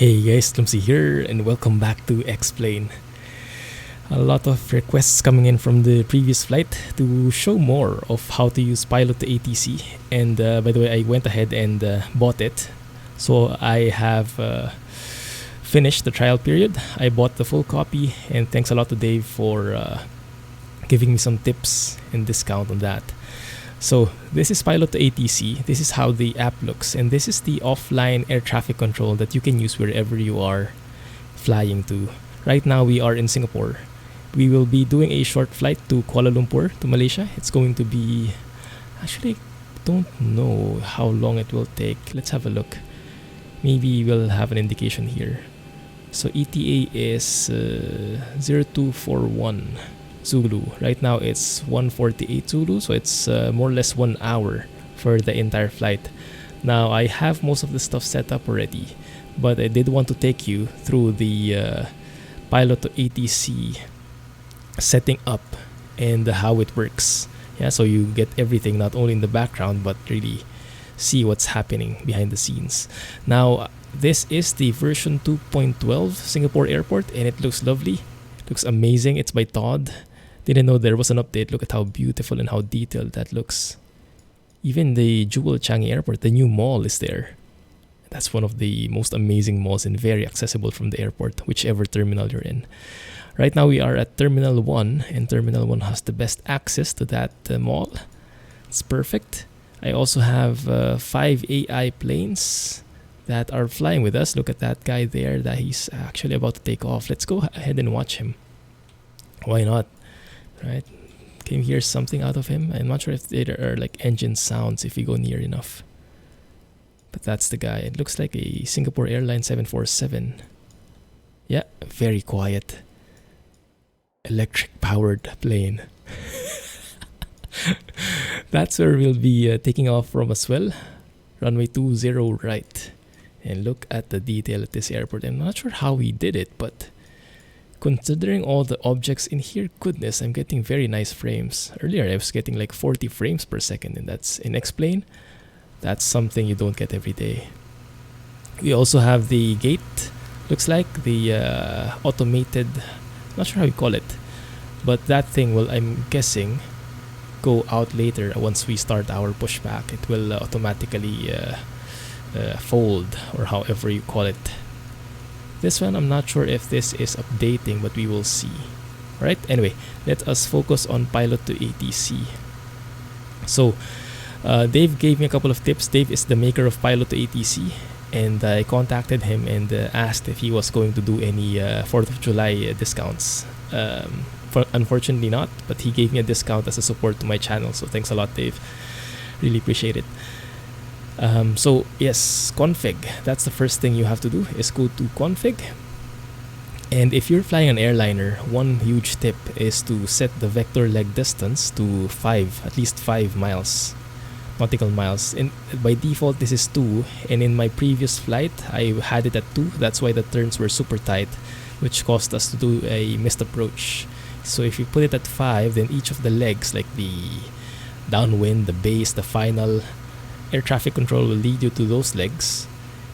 Hey guys, Clumsy here, and welcome back to Explain. A lot of requests coming in from the previous flight to show more of how to use Pilot2ATC. And by the way, I went ahead and bought it. So I have finished the trial period. I bought the full copy, and thanks a lot to Dave for giving me some tips and discount on that. So this is Pilot2ATC. This is how the app looks, and this is the offline air traffic control that you can use wherever you are flying to. Right now we are in Singapore. We will be doing a short flight to Kuala Lumpur to Malaysia. It's going to be, actually don't know how long it will take. Let's have a look. Maybe we'll have an indication here. So ETA is 0241 Zulu. Right now it's 1:48 Zulu, so it's more or less 1 hour for the entire flight. Now I have most of the stuff set up already, but I did want to take you through the Pilot2ATC setting up and how it works. Yeah, so you get everything not only in the background but really see what's happening behind the scenes. Now this is the version 2.12 Singapore Airport, and it looks lovely. Looks amazing. It's by Todd. Didn't know there was an update. Look at how beautiful and how detailed that looks. Even the Jewel Changi Airport, the new mall is there. That's one of the most amazing malls and very accessible from the airport, whichever terminal you're in. Right now we are at Terminal 1, and Terminal 1 has the best access to that mall. It's perfect. I also have 5 AI planes that are flying with us. Look at that guy there, that he's actually about to take off. Let's go ahead and watch him. Why not? Right? Can you hear something out of him? I'm not sure if there are like engine sounds if you go near enough. But that's the guy. It looks like a Singapore Airlines 747. Yeah, very quiet. Electric powered plane. That's where we'll be taking off from as well. Runway 20 right. And look at the detail at this airport. I'm not sure how he did it, but considering all the objects in here, goodness, I'm getting very nice frames. Earlier I was getting like 40 frames per second, and that's in X-Plane. That's something you don't get every day. We also have the gate. Looks like the automated, not sure how you call it, but that thing will, I'm guessing, go out later once we start our pushback. It will automatically fold, or however you call it. This one, I'm not sure if this is updating, but we will see. Alright, anyway, let us focus on Pilot2ATC. So, Dave gave me a couple of tips. Dave is the maker of Pilot2ATC, and I contacted him and asked if he was going to do any 4th of July discounts. Unfortunately not, but he gave me a discount as a support to my channel, so thanks a lot, Dave. Really appreciate it. So yes, config. That's the first thing you have to do, is go to config. And if you're flying an airliner, one huge tip is to set the vector leg distance to 5, at least 5 miles, nautical miles. And by default, this is 2. And in my previous flight, I had it at 2. That's why the turns were super tight, which caused us to do a missed approach. So if you put it at 5, then each of the legs, like the downwind, the base, the final, air traffic control will lead you to those legs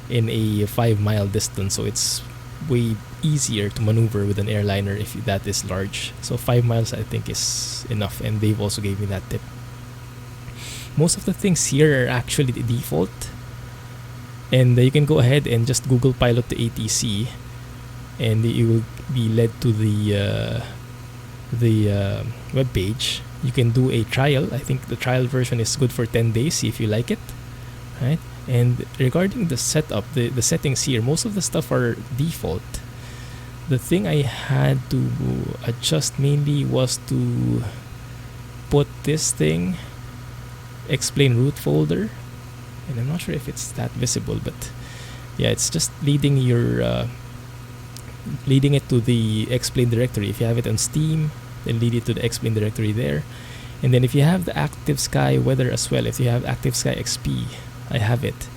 in a 5-mile distance. So it's way easier to maneuver with an airliner if that is large. So 5 miles I think is enough, and they've also gave me that tip. Most of the things here are actually the default, and you can go ahead and just Google Pilot2ATC, and you will be led to the web page. You can do a trial. I think the trial version is good for 10 days. See if you like it, right? And regarding the setup, the settings here, most of the stuff are default. The thing I had to adjust mainly was to put this thing, explain route folder, and I'm not sure if it's that visible, but yeah, it's just leading your leading it to the explain directory. If you have it on Steam, then lead it to the explain directory there. And then if you have the Active Sky weather as well, if you have Active Sky XP, I have it,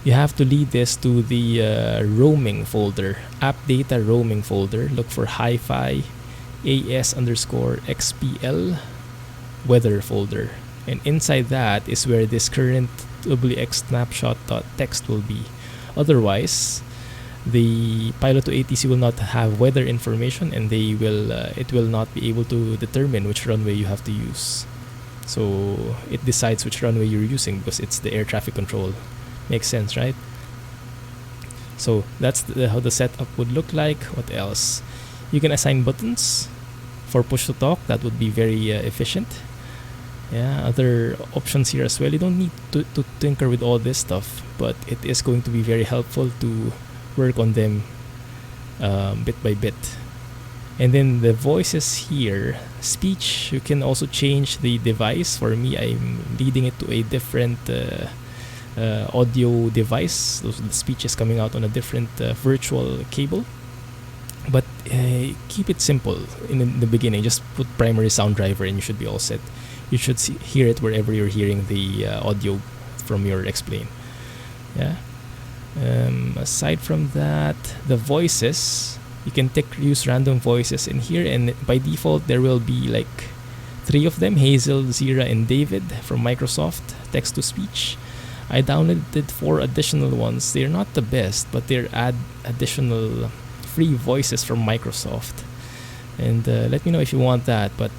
you have to lead this to the roaming folder, app data roaming folder. Look for hi-fi as_xpl weather folder, and inside that is where this current wx snapshot.txt will be. Otherwise, the Pilot2ATC will not have weather information, and it will not be able to determine which runway you have to use. So it decides which runway you're using because it's the air traffic control. Makes sense, right? So that's how the setup would look like. What else? You can assign buttons for push to talk. That would be very efficient. Yeah, other options here as well. You don't need to tinker with all this stuff, but it is going to be very helpful to work on them bit by bit. And then the voices here, speech, you can also change the device. For me, I'm leading it to a different audio device. The speech is coming out on a different virtual cable. But keep it simple in the beginning. Just put primary sound driver and you should be all set. You should hear it wherever you're hearing the audio from your X-plane. Yeah. Aside from that, the voices, you can use random voices in here, and by default there will be like 3 of them: Hazel, Zira, and David from Microsoft text to speech. I downloaded 4 additional ones. They're not the best, but they're additional free voices from Microsoft. And let me know if you want that, but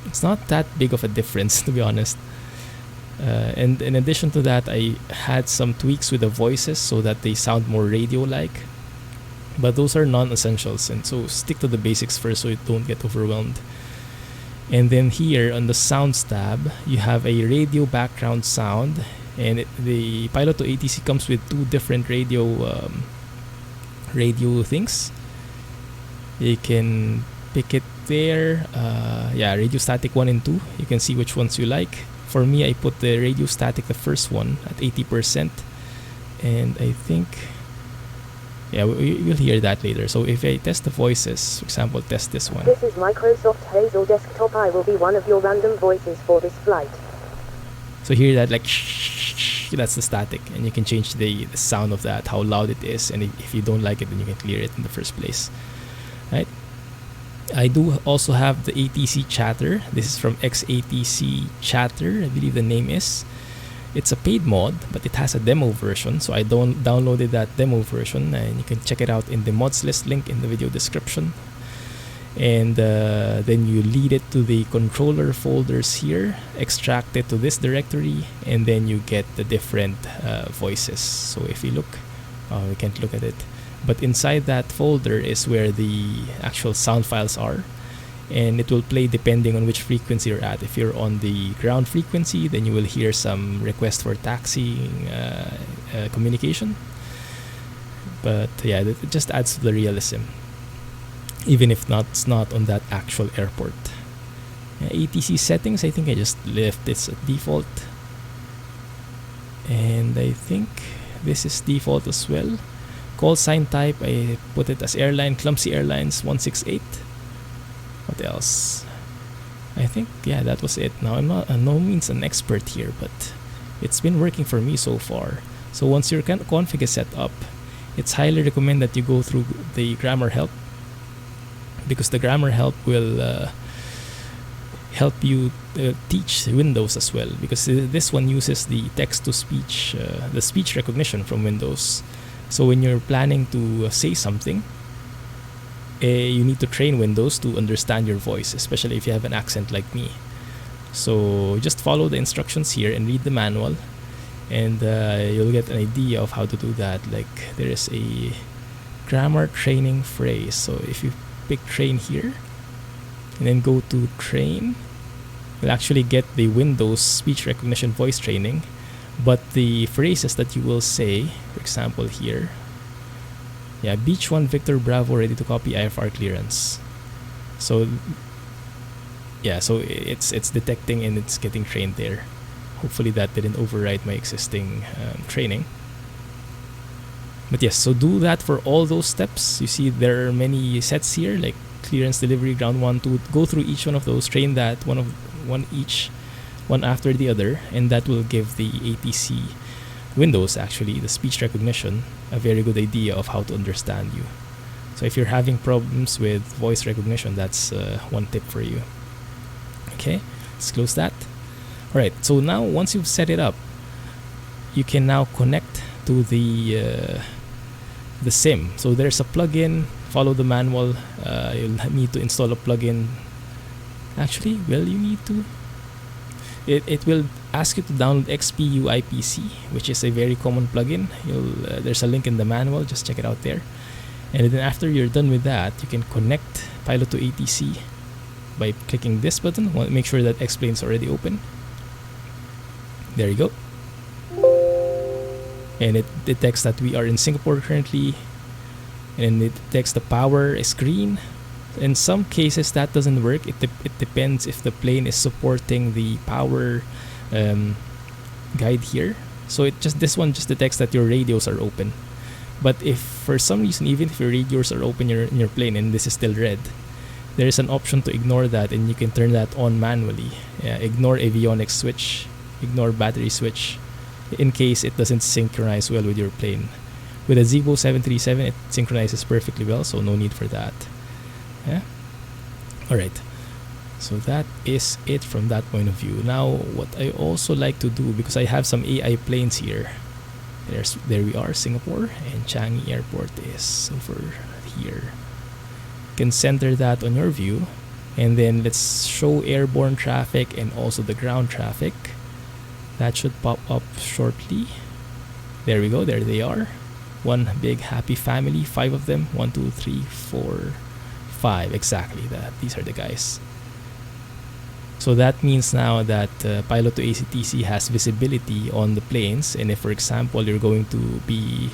it's not that big of a difference, to be honest. And in addition to that, I had some tweaks with the voices so that they sound more radio-like, but those are non-essentials, and so stick to the basics first so you don't get overwhelmed. And then here on the sounds tab, you have a radio background sound, and the Pilot2ATC comes with 2 different radio things. You can pick it there. Radio static 1 and 2. You can see which ones you like. For me, I put the radio static, the first one, at 80%, and I think we'll hear that later. So if I test the voices, for example, test this one. This is Microsoft Hazel Desktop. I will be one of your random voices for this flight. So hear that, like, that's the static, and you can change the sound of that, how loud it is, and if you don't like it, then you can clear it in the first place. Right? I do also have the ATC chatter. This is from x-atc chatter, I believe the name is. It's a paid mod, but it has a demo version, so I downloaded that demo version, and you can check it out in the mods list link in the video description. And then you lead it to the controller folders here, extract it to this directory, and then you get the different voices. So if you look, we can't look at it, but inside that folder is where the actual sound files are, and it will play depending on which frequency you're at. If you're on the ground frequency, then you will hear some request for taxiing communication. But yeah, it just adds to the realism, even if it's not on that actual airport. ATC settings, I think I just left this at default, and I think this is default as well. Call sign type, I put it as airline, Clumsy Airlines 168. What else? I think, that was it. Now, I'm not no means an expert here, but it's been working for me so far. So once your config is set up, it's highly recommended that you go through the grammar help, because the grammar help will help you teach Windows as well, because this one uses the text-to-speech, the speech recognition from Windows. So when you're planning to say something, you need to train Windows to understand your voice, especially if you have an accent like me. So just follow the instructions here and read the manual, and you'll get an idea of how to do that. Like, there is a grammar training phrase. So if you pick train here and then go to train, you'll actually get the Windows speech recognition voice training, but the phrases that you will say, for example here, Beach 1 Victor Bravo ready to copy IFR clearance. So so it's detecting and it's getting trained there. Hopefully that didn't overwrite my existing training. But yes, so do that for all those steps. You see there are many sets here, like clearance, delivery, ground 1, 2. Go through each one of those, train that one each, one after the other, and that will give the ATC Windows, actually the speech recognition, a very good idea of how to understand you. So if you're having problems with voice recognition, that's one tip for you. Okay, let's close that. Alright, so now once you've set it up, you can now connect to the the sim. So there's a plugin. Follow the manual. You'll need to install a plugin. Actually, well, you need to. It will ask you to download XPUIPC, which is a very common plugin. There's a link in the manual. Just check it out there. And then after you're done with that, you can connect Pilot2ATC by clicking this button. Make sure that X-Plane is already open. There you go. And it detects that we are in Singapore currently. And it detects the power screen. In some cases that doesn't work. It depends if the plane is supporting the power guide here. So this one just detects that your radios are open. But if for some reason, even if your radios are open in your plane and this is still red, there is an option to ignore that, and you can turn that on manually. Ignore avionics switch, ignore battery switch, in case it doesn't synchronize well with your plane. With a Zibo 737, it synchronizes perfectly well, so no need for that. Yeah. All right. So that is it from that point of view. Now, what I also like to do, because I have some AI planes here. There we are, Singapore, and Changi Airport is over here. You can center that on your view, and then let's show airborne traffic and also the ground traffic. That should pop up shortly. There we go. There they are. One big happy family, 5 of them. 1, 2, 3, 4, 5. Exactly that. These are the guys. So that means now that Pilot2ATC has visibility on the planes, and if, for example, you're going to be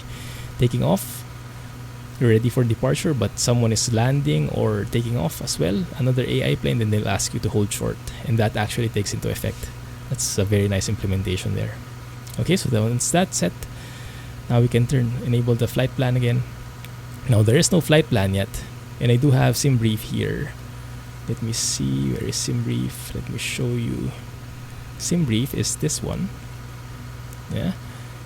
taking off, you're ready for departure, but someone is landing or taking off as well, another AI plane, then they'll ask you to hold short, and that actually takes into effect. That's a very nice implementation there. Okay, so once that's set, now we can enable the flight plan again. Now there is no flight plan yet, and I do have SimBrief here. Let me see, where is SimBrief? Let me show you. SimBrief is this one. Yeah.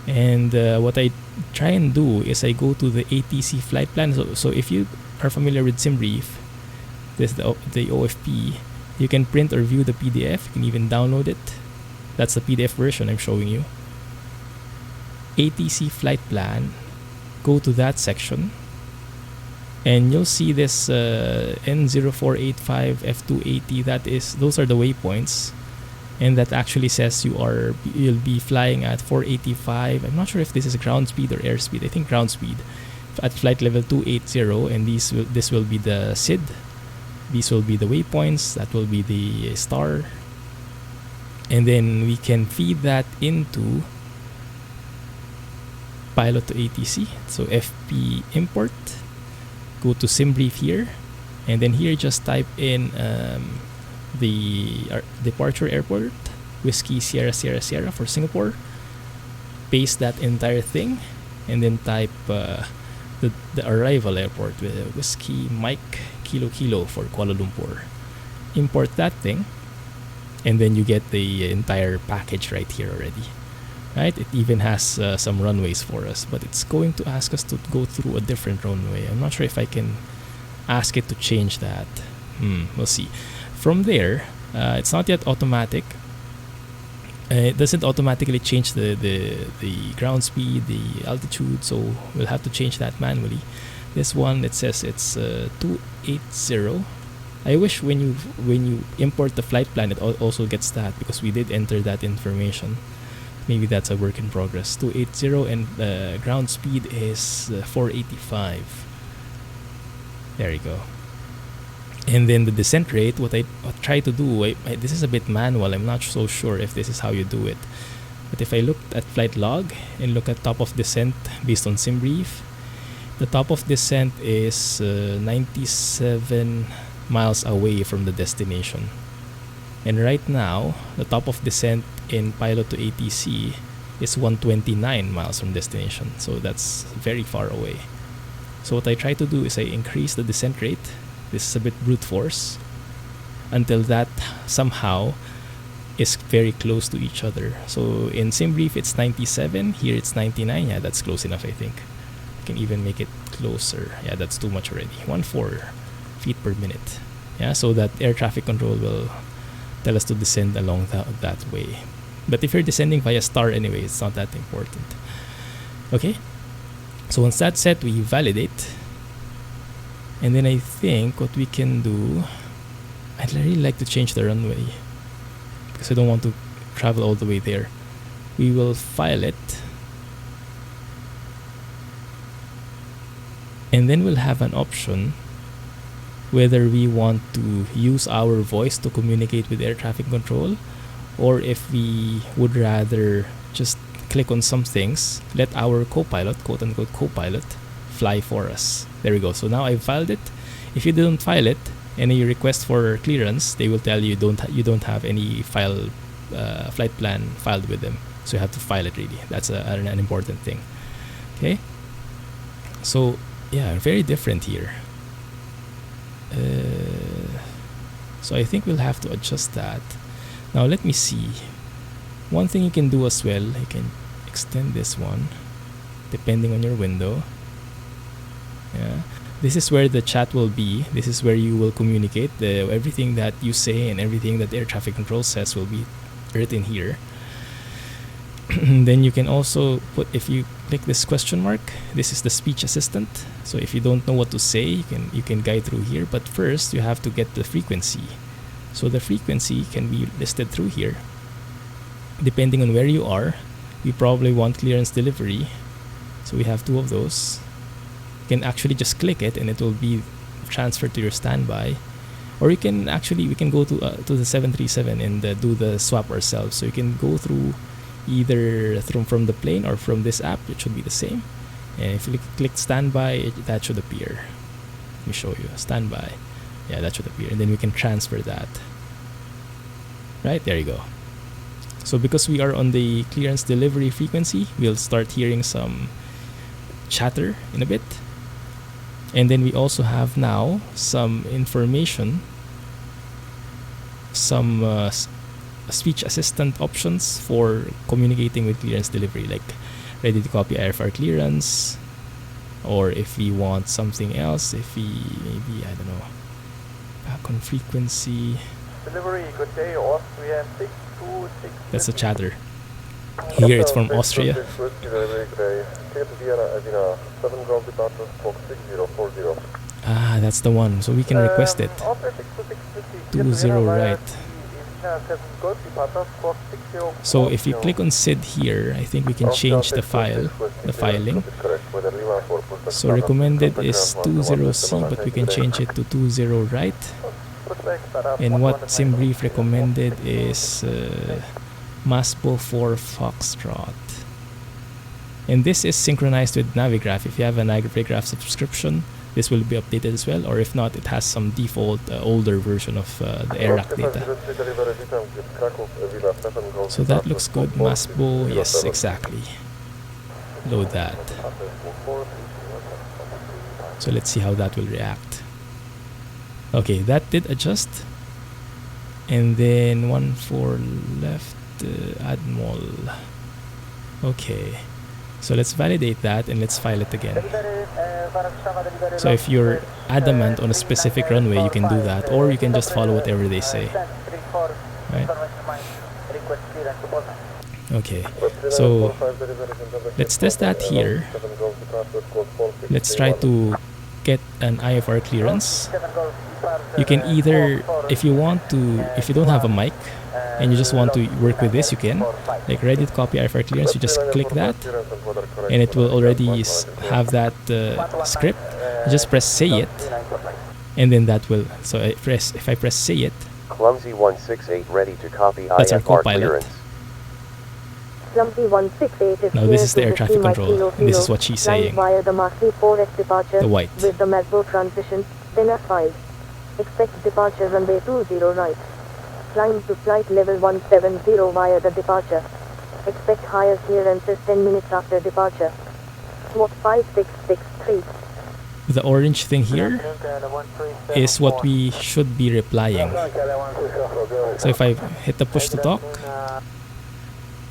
And what I try and do is I go to the ATC flight plan. So if you are familiar with SimBrief, this the OFP, you can print or view the PDF. You can even download it. That's the PDF version I'm showing you. ATC flight plan. Go to that section. And you'll see this N0485 F280. Those are the waypoints, and that actually says you'll be flying at 485. I'm not sure if this is ground speed or airspeed. I think ground speed at flight level 280, and this will be the SID. These will be the waypoints. That will be the star, and then we can feed that into Pilot2ATC. So FP import. Go to SimBrief here, and then here just type in the departure airport, Whiskey Sierra Sierra Sierra for Singapore. Paste that entire thing, and then type the arrival airport, Whiskey Mike Kilo Kilo for Kuala Lumpur. Import that thing, and then you get the entire package right here already. Right, it even has some runways for us, but it's going to ask us to go through a different runway. I'm not sure if I can ask it to change that. We'll see. From there, it's not yet automatic. It doesn't automatically change the ground speed, the altitude, so we'll have to change that manually. This one, it says it's 280. I wish when you import the flight plan, it also gets that, because we did enter that information. Maybe that's a work in progress. 280, and ground speed is 485. There you go. And then the descent rate, what I try to do, this is a bit manual. I'm not so sure if this is how you do it. But if I look at flight log and look at top of descent based on SimBrief, the top of descent is 97 miles away from the destination. And right now, the top of descent in Pilot2ATC is 129 miles from destination. So that's very far away. So what I try to do is I increase the descent rate. This is a bit brute force, until that somehow is very close to each other. So in SimBrief, it's 97. Here it's 99. Yeah, that's close enough, I think. I can even make it closer. Yeah, that's too much already. 14 feet per minute. Yeah, so that air traffic control will tell us to descend along that way. But if you're descending via star anyway, it's not that important. Okay, So once that's set, we validate. And then I think what we can do, I'd really like to change the runway because I don't want to travel all the way there. We will file it. And then we'll have an option whether we want to use our voice to communicate with air traffic control, or if we would rather just click on some things, let our co-pilot, quote-unquote co-pilot, fly for us. There we go. So now I've filed it. If you didn't file it, any request for clearance, they will tell you you don't have any flight plan filed with them. So you have to file it really. That's an important thing. Okay. So yeah, very different here. So I think we'll have to adjust that. Now let me see. One thing you can do as well, you can extend this one depending on your window. Yeah, this is where the chat will be. This is where you will communicate. Everything that you say and everything that air traffic control says will be written here. Then you can also put, if you click this question mark, this is the speech assistant. So if you don't know what to say, you can guide through here. But first, you have to get the frequency. So the frequency can be listed through here. Depending on where you are, we probably want clearance delivery. So we have two of those. You can actually just click it and it will be transferred to your standby. Or you can actually, we can go to the 737 and do the swap ourselves. So you can go through either from the plane or from this app. It should be the same. And if you click standby, that should appear. Let me show you. Standby. Yeah, that should appear. And then we can transfer that. Right, there you go. So because we are on the clearance delivery frequency, we'll start hearing some chatter in a bit. And then we also have now some information, some speech assistant options for communicating with clearance delivery, like ready to copy IFR clearance, or if we want something else, if we maybe, I don't know, back on frequency. Delivery, good day, Austria 626. That's a chatter. Here it's from Austria. Ah, that's the one. So we can request it. 20 right. So if you click on SID here, I think we can change the filing. So recommended is 20C, but we can change it to 20 right. And what SimBrief recommended is Masbo for Foxtrot. And this is synchronized with Navigraph. If you have a Navigraph subscription, this will be updated as well, or if not, it has some default older version of the AirRack data. So that looks good. Masbo, yes, exactly. Load that. So let's see how that will react. Okay, that did adjust. And then 14 left, Admol. Okay. So let's validate that and let's file it again. So if you're adamant on a specific runway, you can do that, or you can just follow whatever they say. Right? Okay. So let's test that here. Let's try to get an IFR clearance. You can either, if you don't have a mic and you just want to work with this, you can. Like ready to copy IFR clearance, you just click that and it will already have that script. You just press say it and then that will, so if I press say it, Clumsy 168 ready to copy that's our IFR co-pilot. clearance. Clumsy 168 is Now this is the air traffic control, and this is what she's saying. Via the Mach-3 4S departure The white. with the Masbo transition, then F5. Expect departure runway 20 right. Climb to flight level 170 via the departure. Expect higher clearances 10 minutes after departure. Swap 5663. The orange thing here is what we should be replying. So if I hit the push to talk,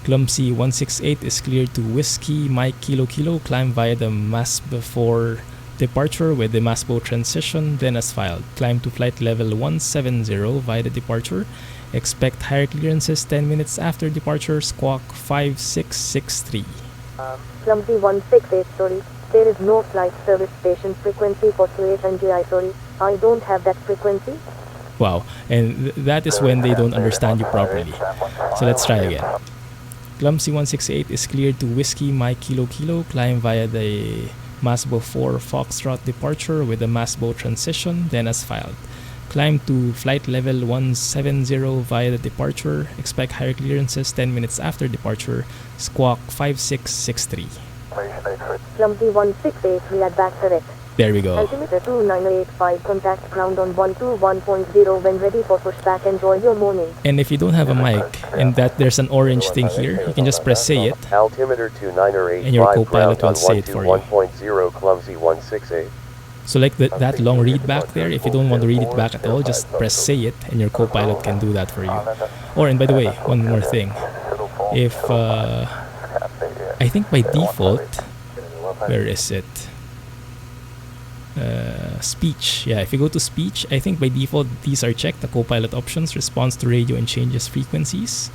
Clumsy 168 is cleared to Whiskey Mike Kilo Kilo, climb via the Masbo for departure with the Masbo transition, then as filed. Climb to flight level 170 via the departure. Expect higher clearances 10 minutes after departure. Squawk 5663. Clumsy 168, sorry. There is no flight service station frequency for Kuwait and GI. Sorry, I don't have that frequency. Wow, and that is when they don't understand you properly. So let's try again. Clumsy 168 is cleared to Whiskey Mike Kilo Kilo, climb via the Masbo 4 Foxtrot departure with the Masbo transition, then as filed. Climb to flight level 170 via the departure, expect higher clearances 10 minutes after departure, squawk 5663. Clumsy 168, we are back correct. There we go. Altimeter 2985, contact ground on 121.0 when ready for pushback. Enjoy your morning. And if you don't have a mic and that there's an orange thing here, you can just press say it. Altimeter 2985, and your co-pilot will ground say on it for you. 121.0, Clumsy 168. So like that long read back there, if you don't want to read it back at all, just press say it and your co-pilot can do that for you. Or, and by the way, one more thing. If, I think by default, where is it? Speech. Yeah, if you go to speech, I think by default these are checked. The co-pilot options, response to radio and changes frequencies.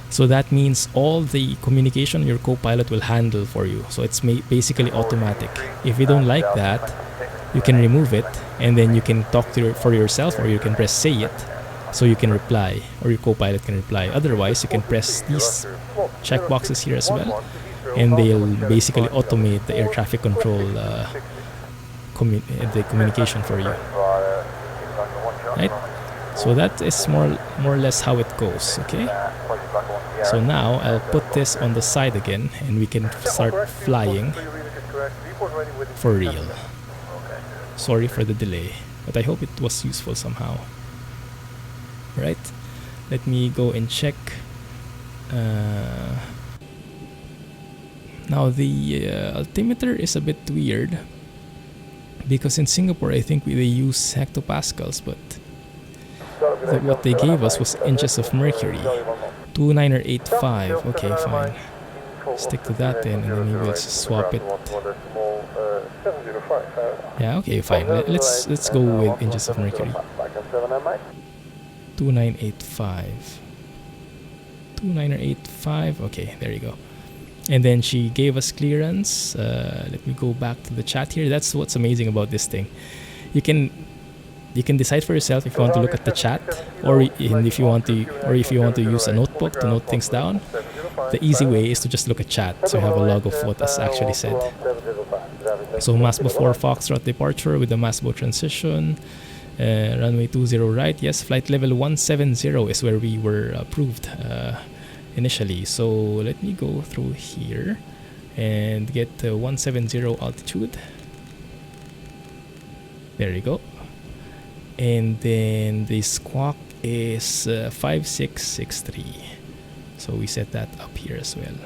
So that means all the communication your co-pilot will handle for you. So it's basically automatic. If you don't like that, you can remove it and then you can talk to for yourself, or you can press say it so you can reply, or your co-pilot can reply. Otherwise, you can press these checkboxes here as well, and they'll basically automate the air traffic control the communication for you. Right? So that is more or less how it goes. Okay. So now I'll put this on the side again, and we can start flying for real. Sorry for the delay, but I hope it was useful somehow. Right? Let me go and check. Now the altimeter is a bit weird, because in Singapore I think they use hectopascals, but what they gave us was inches of mercury. 2985. Okay, fine. Stick to that then, and then maybe we'll swap it. Yeah, okay, fine. Let's go with inches of mercury. 2985. 2985. Okay, there you go. And then she gave us clearance. Let me go back to the chat here. That's what's amazing about this thing. You can decide for yourself if you want to look at the chat, or if you want to use a notebook to note things down. The easy way is to just look at chat, so you have a log of what is actually said. So Masbo 4 Foxtrot departure with the Masbo transition, runway 20 right. Yes, flight level 170 is where we were approved initially. So let me go through here and get 170 altitude. There you go. And then the squawk is 5663. So we set that up here as well.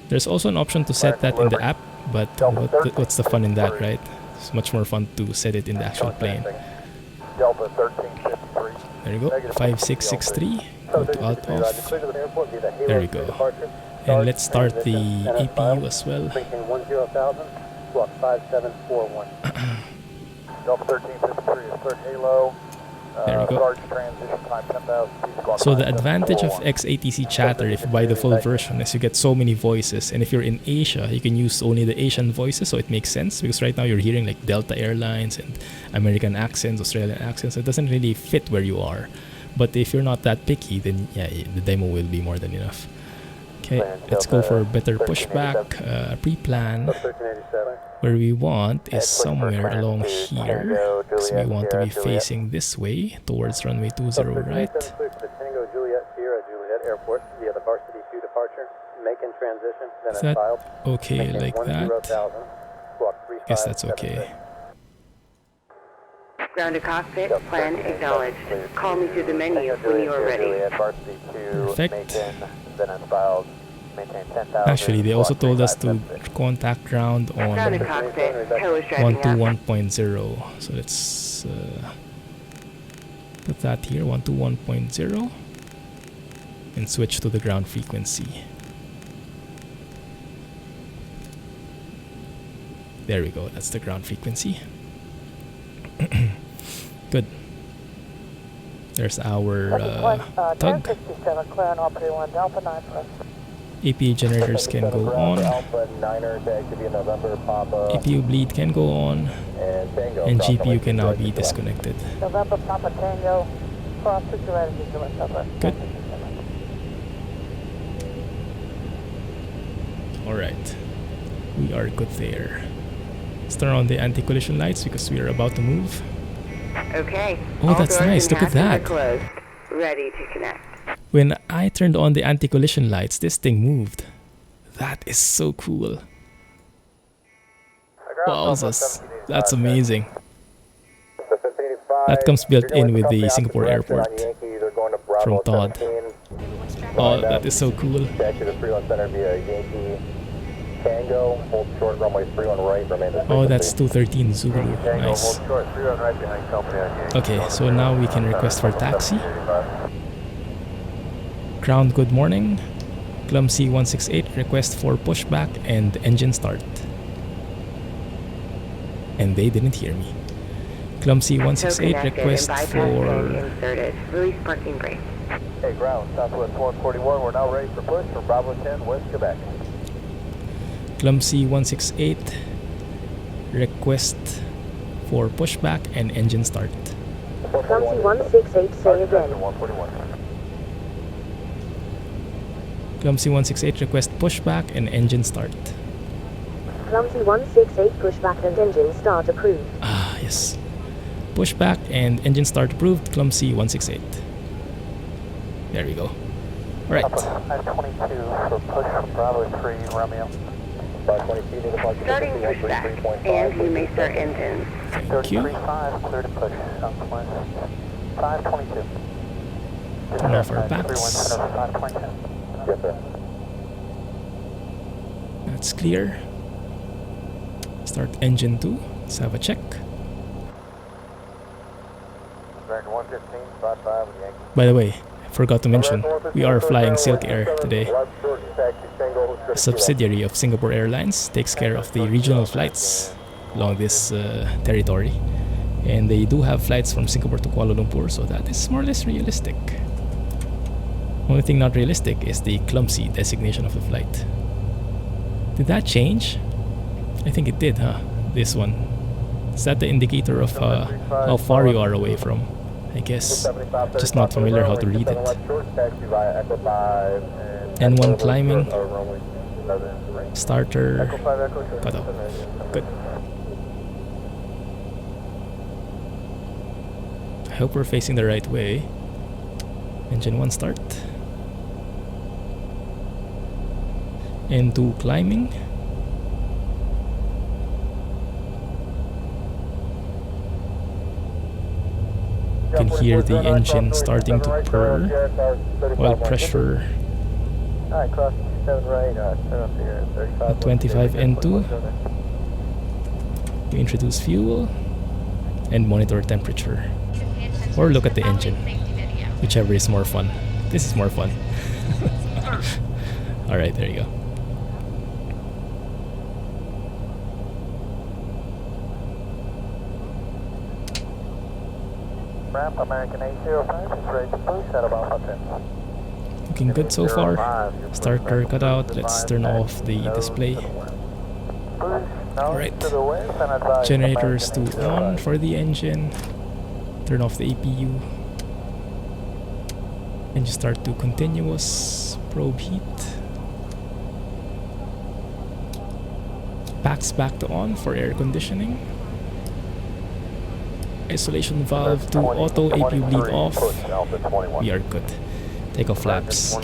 There's also an option to set that in the app, but what's the fun in that, right? It's much more fun to set it in the actual plane. There you go, 5663. Go to alt off. There we go. And let's start the APU as well. There we go. So the advantage of x-atc Chatter, if you buy the full version, is you get so many voices. And if you're in Asia, you can use only the Asian voices, so it makes sense, because right now you're hearing like Delta Airlines and American accents, Australian accents. It doesn't really fit where you are. But if you're not that picky, then yeah, the demo will be more than enough. Okay, let's go for better pushback, pre-plan. Where we want is somewhere along here, because we want to be facing this way towards runway 20 right. Is that okay like that? I guess that's okay. Ground to cockpit, plan acknowledged. Call me through the menu when you are ready. Perfect. Actually, they also told us to contact ground on 121.0. So let's put that here, 121.0, and switch to the ground frequency. There we go, that's the ground frequency. Good. There's our tug. APU generators can go on. Alpha 9er to exit via November, Papa, APU bleed can go on. and Tango. And South GPU can now Alpha, be direct to left. disconnected. November, Papa, Tango, cross to strategy, Southwest. Good. Alright. We are good there. Let's turn on the anti-collision lights because we are about to move. Okay. Oh, All that's doors nice. and Look at hatches are that. Closed. Ready to connect. When I turned on the anti-collision lights, this thing moved. That is so cool. Wowzers. That's amazing. That comes built in with the Singapore airport from Todd. Oh, that is so cool. Taxi to 31 Center via Yankee Tango, hold short runway 31 right, remain at Oh, that's 213 Zulu. Tango, Nice. hold short 31 right behind company on Yankee. Okay, so now we can request for taxi. Ground, good morning. Clumsy 168, request for pushback and engine start. And they didn't hear me. Clumsy 168, request for... Inserted. Release parking brake. Hey, ground, Southwest 141, we're now ready for push for Bravo 10, West Quebec. Clumsy 168, request for pushback and engine start. Clumsy 168, say again. 141. Clumsy 168, request pushback and engine start. Clumsy 168, pushback and engine start approved. Ah, yes. Pushback and engine start approved, Clumsy 168. There we go. Alright. 522 for push for Bravo 3, Romeo. 522 to departure. Starting pushback. And you may start engines. Thank you. 35, clear to push, Southwest. 522. Turn off our backs. 522. Yes, sir. That's clear. Start engine 2. Let's have a check. American 115, 55 with Yankee. By the way, I forgot to mention, we are flying Silk Air today. A subsidiary of Singapore Airlines takes care of the regional flights along this territory. And they do have flights from Singapore to Kuala Lumpur, so that is more or less realistic. Only thing not realistic is the Clumsy designation of the flight. Did that change? I think it did, huh? This one. Is that the indicator of how far you are away from? I guess. Just not familiar how to read it. N1 climbing. Starter. Cut off. Good. I hope we're facing the right way. Engine 1 start. N2 climbing. You can hear the engine starting to purr. Oil pressure at 25 N2. We introduce fuel and monitor temperature. Or look at the engine. Whichever is more fun. This is more fun. Alright, there you go. Ramp American 805 is ready to push at about 10. Looking good so far. Starter cut out. Let's turn off the display. Alright. Generators to on for the engine. Turn off the APU. And just start to continuous probe heat. Packs back to on for air conditioning. Isolation valve to auto, APU bleed off. We are good. Take off flaps. 5.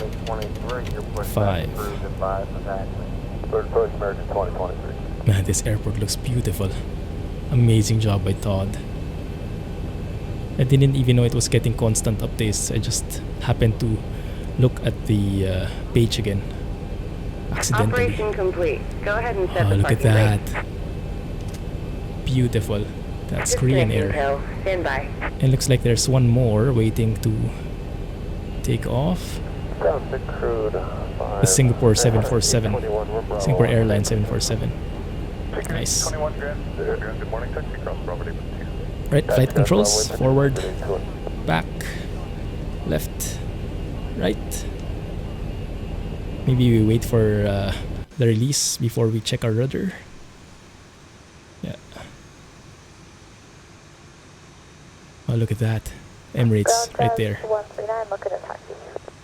Man, this airport looks beautiful. Amazing job by Todd. I didn't even know it was getting constant updates. I just happened to look at the page again. Accidentally. Operation complete. Go ahead and set the Look at parking that. brake. Beautiful. That's Korean Air. Stand by. And looks like there's one more waiting to take off. The Singapore 747. Singapore Airlines 747. Nice. Right, flight controls. Forward, back, left, right. Maybe we wait for the release before we check our rudder. Yeah. Oh, look at that. Emirates right there. 139, look at a taxi.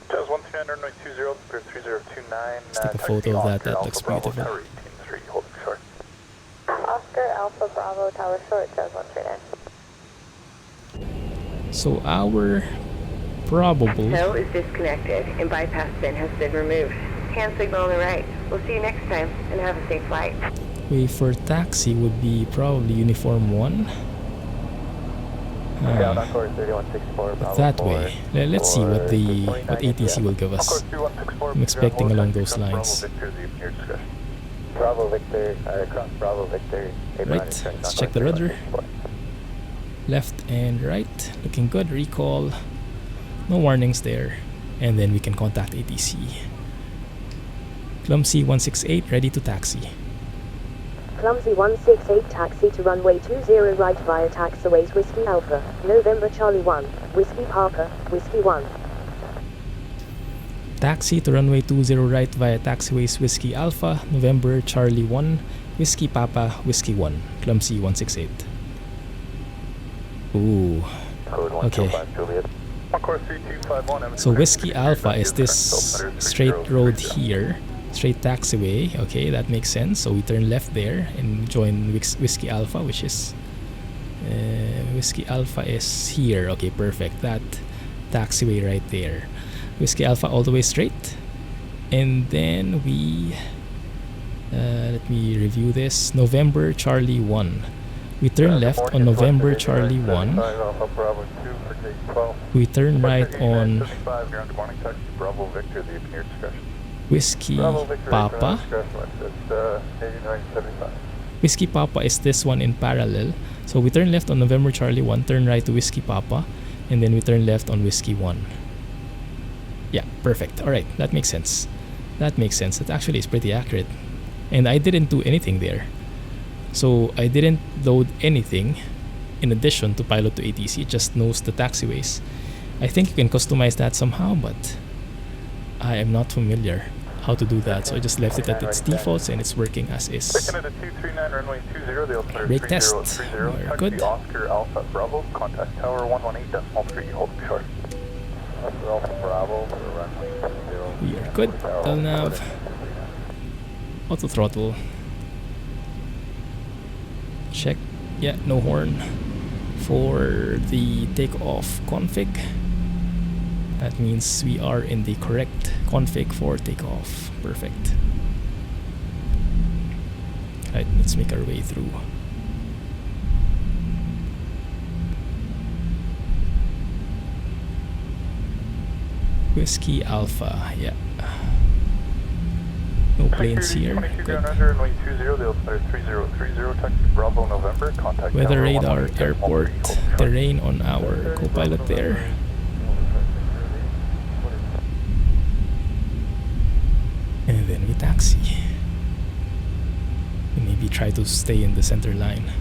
Jazz 139, runway 20, clear 3029. Let's take a photo of that. That looks beautiful. Tower 183, holding short. Oscar Alpha Bravo Tower Short, Jazz 139. So our probable Tow is disconnected and bypass pin has been removed. Hand signal on the right. We'll see you next time and have a safe flight. way for taxi would be probably uniform 1. But that way, let's see what ATC will give us. I'm expecting along those lines. Bravo Victor, cross Bravo Victor. Right, let's check the rudder. Left and right, looking good. Recall, no warnings there. And then we can contact ATC. Clumsy 168, ready to taxi. Clumsy 168 taxi to runway 20 right via taxiways Whiskey Alpha, November Charlie 1, Whiskey Papa, Whiskey 1. Taxi to runway 20 right via taxiways Whiskey Alpha, November Charlie 1, Whiskey Papa, Whiskey 1, Clumsy 168. Ooh, okay. So Whiskey Alpha is this straight road here, straight taxiway. Okay, that makes sense. So we turn left there and join Whiskey Alpha, which is Whiskey Alpha is here. Okay, perfect. That taxiway right there. Whiskey Alpha all the way straight, and then we let me review this. November Charlie 1. We turn left on November Charlie 1. We turn right on Whiskey Papa. Whiskey Papa is this one in parallel. So we turn left on November Charlie 1, turn right to Whiskey Papa, and then we turn left on Whiskey 1. Yeah, perfect. Alright, that makes sense. That makes sense. That actually is pretty accurate. And I didn't do anything there. So I didn't load anything in addition to Pilot2ATC. It just knows the taxiways. I think you can customize that somehow, but I am not familiar how to do that. So I just left it at its defaults and it's working as is. Brake test. We're good. Oscar Alpha Bravo, contact tower 118.3, holding short. We are good. Nav. Auto throttle. Check. Yeah, no horn. For the takeoff config, that means we are in the correct config for takeoff. Perfect. Right, let's make our way through. Whiskey Alpha, yeah. No planes here. Good. Weather radar, airport, terrain on our co-pilot there. And then we taxi. And maybe try to stay in the center line.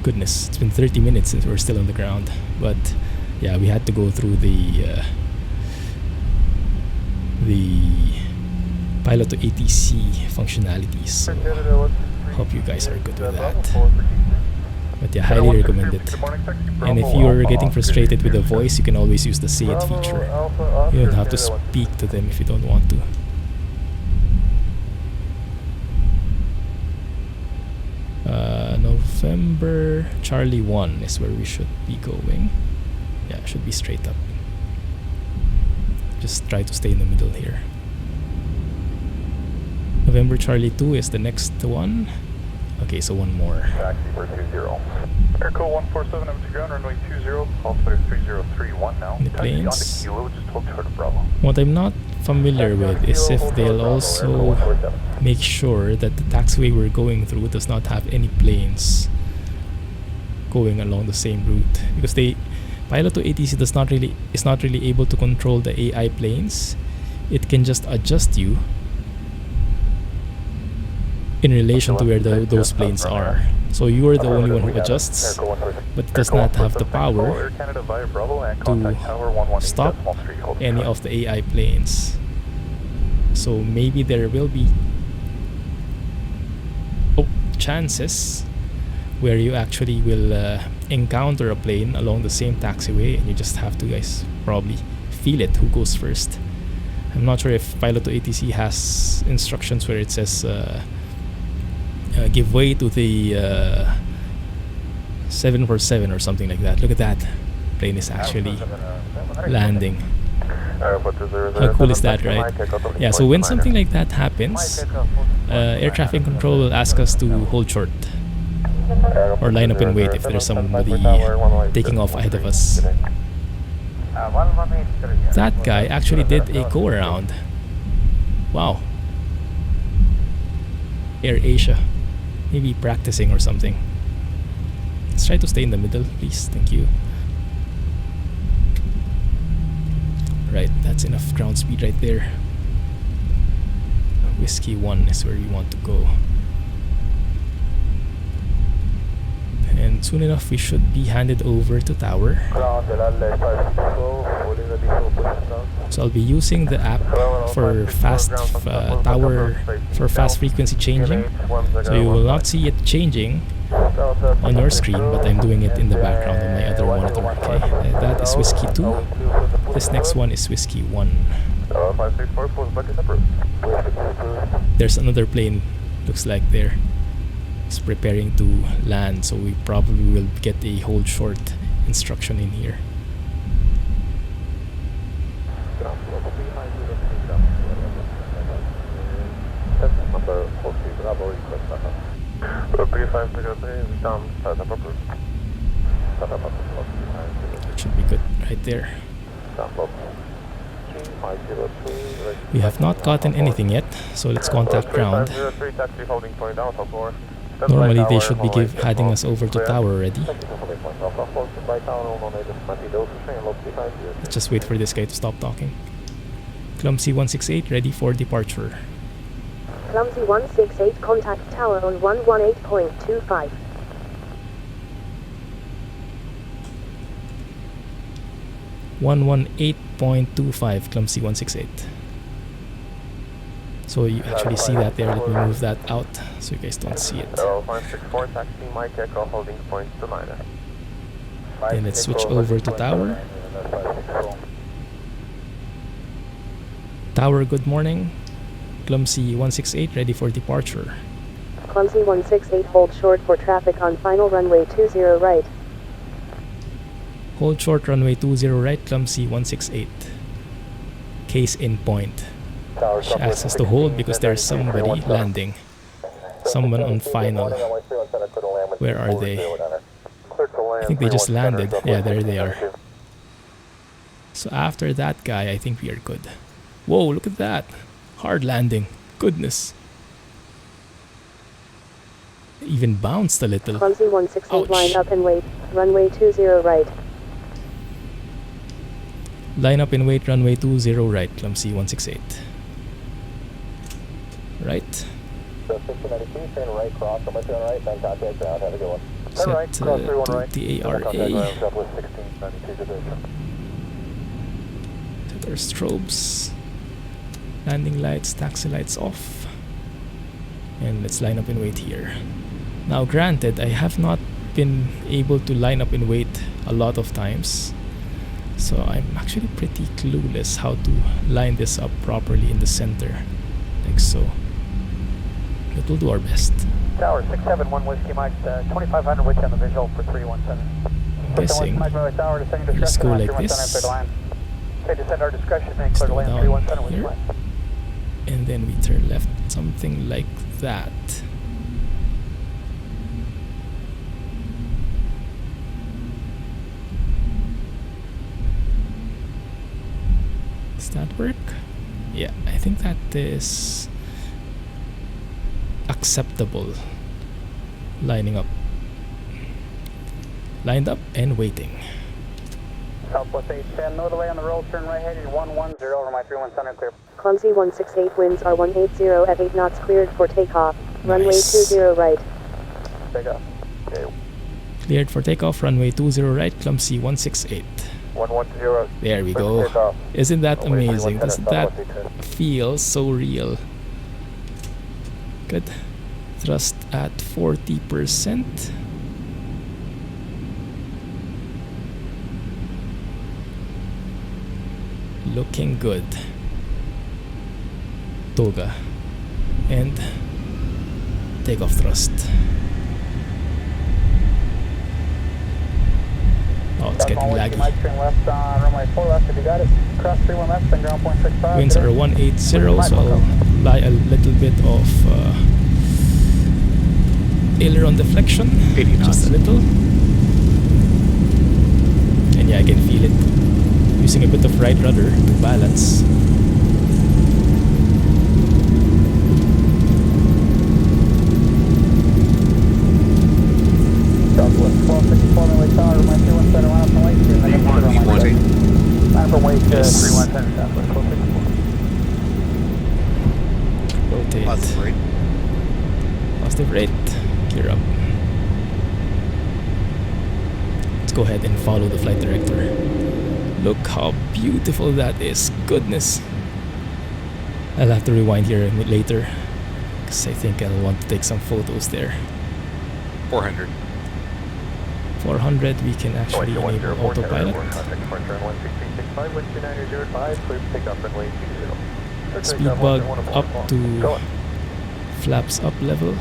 Goodness, it's been 30 minutes since we're still on the ground, but yeah, we had to go through the Pilot2ATC functionalities, so hope you guys are good with that. But yeah, highly recommend it. And if you're getting frustrated with the voice, you can always use the say it feature. You don't have to speak to them if you don't want to. November Charlie 1 is where we should be going. Yeah, it should be straight up. Just try to stay in the middle here. November Charlie 2 is the next one. Okay, so one more. Taxi for 20. Airco 147, I'm to ground, runway 20, altimeter 3031 now. The planes. Kilo, just hold short of Bravo. What I'm not familiar with is if they'll also make sure that the taxiway we're going through does not have any planes going along the same route, because Pilot2ATC is not really able to control the AI planes. It can just adjust you in relation to where those planes are. So you are the only one who adjusts, but does not have the power to stop any of the AI planes. So maybe there will be chances where you actually will encounter a plane along the same taxiway, and you just have to, guys, probably feel it who goes first. I'm not sure if Pilot2ATC has instructions where it says give way to the 747 or something like that. Look at that. Plane is actually landing. How cool is that, right? Yeah, so when something like that happens, air traffic control will ask us to hold short or line up and wait if there's somebody taking off ahead of us. That guy actually did a go around. Wow. Air Asia. Maybe practicing or something. Let's try to stay in the middle, please. Thank you. Right, that's enough ground speed right there. Whiskey 1 is where we want to go. And soon enough we should be handed over to tower. So I'll be using the app for fast tower, for fast frequency changing. So you will not see it changing on your screen, but I'm doing it in the background on my other monitor. Okay, that is Whiskey 2. This next one is Whiskey 1. There's another plane, looks like there. It's preparing to land, so we probably will get a hold short instruction in here. It should be good right there. We have not gotten anything yet, so let's contact ground. Normally they should be heading us over to tower already. Let's just wait for this guy to stop talking. Clumsy 168 ready for departure. Clumsy 168, contact tower on 118.25. 118.25, Clumsy 168. So you actually see that there. Let me move that out so you guys don't see it. Then let's switch over to tower. Tower, good morning. Clumsy 168 ready for departure. Clumsy 168, hold short for traffic on final runway 20 right. Hold short runway 20 right, Clumsy 168. Case in point. She asks us to hold because there's somebody landing. Someone on final. Where are they? I think they just landed. Yeah, there they are. So after that guy, I think we are good. Whoa, look at that. Hard landing. Goodness. Even bounced a little. Clumsy 168, line up and wait. Runway 20 right. Line up and wait, runway 20 right, Clumsy 168. Right. Set to the ARA. Set our strobes. Landing lights, taxi lights off. And let's line up and wait here. Now granted, I have not been able to line up and wait a lot of times. So I'm actually pretty clueless how to line this up properly in the center. Like so. But we'll do our best. Tower 671 Whiskey Mike, 2500 with you on the visual for 317. I'm guessing let's go like this. Slow down here. And then we turn left, something like that. Does that work? Yeah, I think that is acceptable. Lining up. Lined up and waiting. Southwest 810, know the way on the roll, turn right headed 110 over my 31 center clear. Clumsy 168, winds are 180 at 8 knots, cleared for takeoff. Runway Nice. 20 right. Take off. Cleared for takeoff, runway 20 right, Clumsy 168. 110. There we Clear for go. takeoff. Isn't that Runway amazing? 3110 Doesn't at that Southwest 810. feel so real? Good. Thrust at 40%. Looking good. Toga. And takeoff thrust. Oh, it's getting laggy. Mike, turn left on runway 4 left if you got it. Cross 31 left, then ground 0.65. Winds are 180, so I'll apply a little bit of aileron deflection, just a little. And yeah, I can feel it. Using a bit of right rudder to balance. Southwest 1254 runway tower, runway 31 center, line up and wait. Line up and wait, 31 center, Southwest 1254. Rotate. Positive rate. Positive rate. Gear up. Let's go ahead and follow the flight director. Look how beautiful that is. Goodness. I'll have to rewind here a bit later, because I think I'll want to take some photos there. 400. 400, we can actually enable autopilot. Speed bug up to flaps up level.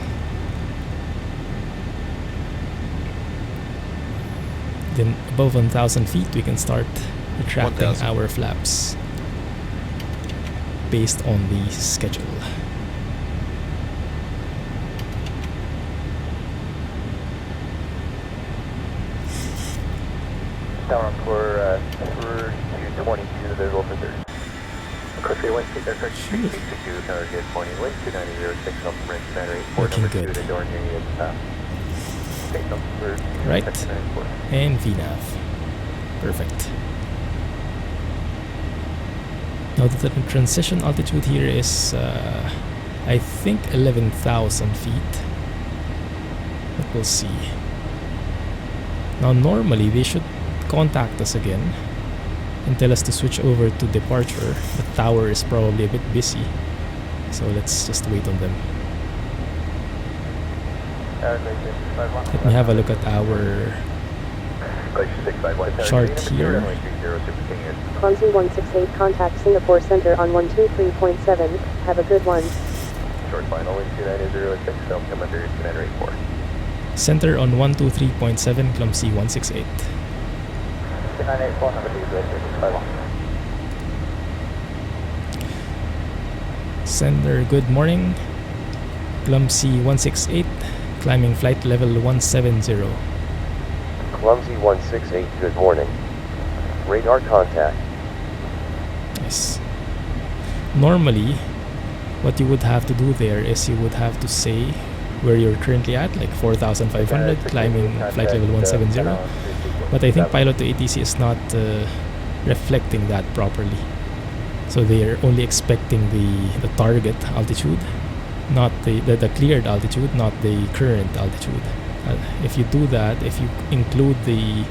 Then above 1,000 feet we can start retracting 1,000. our flaps based on the schedule. Down on tour through 222, there's over 30. Course 316, aircraft 662, target pointing wind 2906, up from Commander 84, Looking number 2, good. the door near you is take up for Right. 94. And VNAV. Perfect. Now the transition altitude here is I think 11,000 feet. But we'll see. Now normally they should contact us again and tell us to switch over to departure. The tower is probably a bit busy, so let's just wait on them. Let me have a look at our chart here. Clumsy 168, contact Singapore Center on 123.7. Have a good one. Short final wind 29006, South Commander Commander 84. Center on 123.7, Clumsy 168. 2984, number 2, US 651. Sender, good morning. Clumsy 168, climbing flight level 170. Clumsy 168, good morning. Radar contact. Nice. Normally, what you would have to do there is you would have to say where you're currently at, like 4,500, climbing flight level 170. But I think Pilot2ATC is not reflecting that properly. So they're only expecting the target altitude, not the cleared altitude, not the current altitude. If you do that, if you include the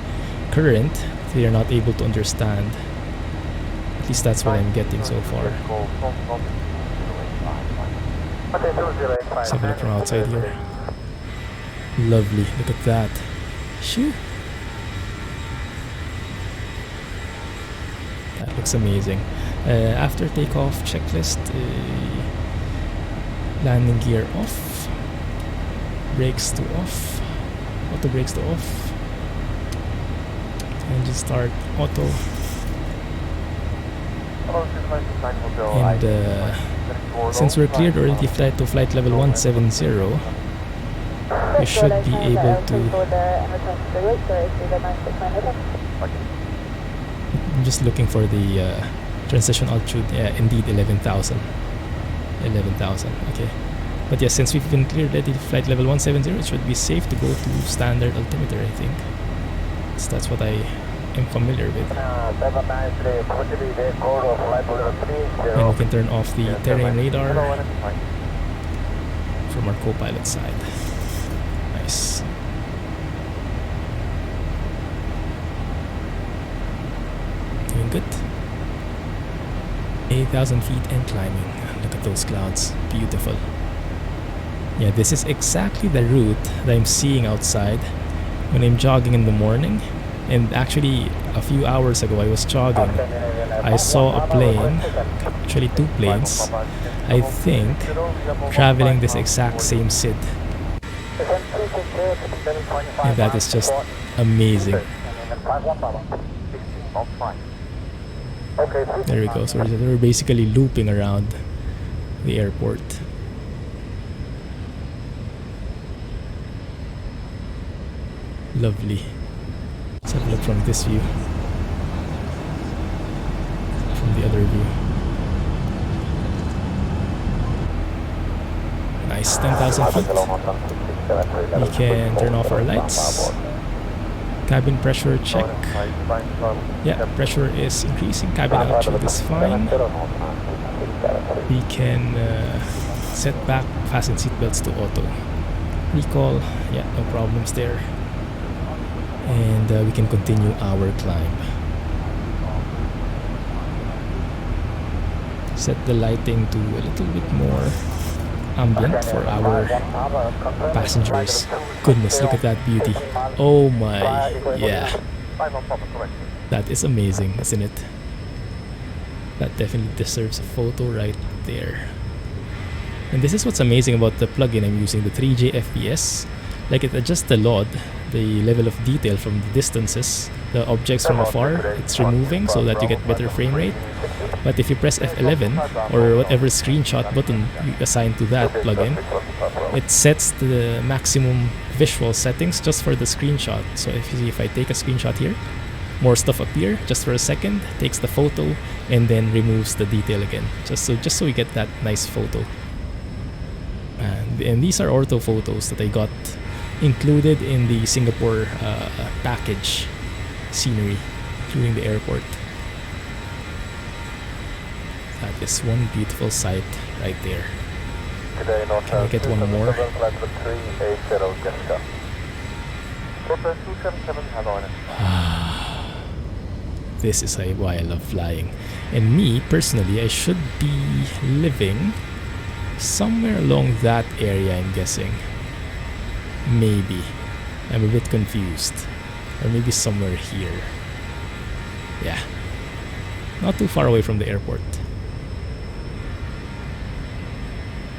current, they are not able to understand. At least that's what I'm getting so far. Let's have a look from outside here. Lovely, look at that. Shoo. That looks amazing. After takeoff checklist, landing gear off, brakes to off, auto brakes to off, engine start auto, and since we're cleared already flight to flight level 170, we should be able to. I'm just looking for the transition altitude. Yeah, indeed 11,000. 11,000. Okay. But yes, since we've been cleared already to flight level 170, it should be safe to go to standard altimeter, I think. So that's what I am familiar with. And we can turn off the terrain radar from our co-pilot side. Nice. good. 8,000 feet and climbing. Look at those clouds. Beautiful. Yeah, this is exactly the route that I'm seeing outside when I'm jogging in the morning. And actually, a few hours ago, I was jogging. I saw a plane, actually 2 planes, I think, traveling this exact same SID. And that is just amazing. There we go. So we're basically looping around the airport. Lovely. Let's have a look from this view. From the other view. Nice, 10,000 feet. We can turn off our lights. Cabin pressure check. Yeah, pressure is increasing. Cabin altitude is fine. We can set back, fasten seatbelts to auto. Recall, yeah, no problems there. And we can continue our climb. Set the lighting to a little bit more ambient for our passengers. Goodness, look at that beauty. Oh my, yeah. That is amazing, isn't it? That definitely deserves a photo right there. And this is what's amazing about the plugin I'm using, the 3J FPS. Like, it adjusts the LOD, the level of detail from the distances, the objects from afar, it's removing so that you get better frame rate. But if you press F11 or whatever screenshot button you assign to that plugin, it sets the maximum visual settings just for the screenshot. So if you see, if I take a screenshot here, more stuff appear just for a second, takes the photo, and then removes the detail again, just so we get that nice photo. And these are ortho photos that I got included in the Singapore package scenery, including the airport. That is one beautiful sight right there. Can I get one more? This is why I love flying. And me, personally, I should be living somewhere along that area, I'm guessing. Maybe. I'm a bit confused. Or maybe somewhere here. Yeah. Not too far away from the airport.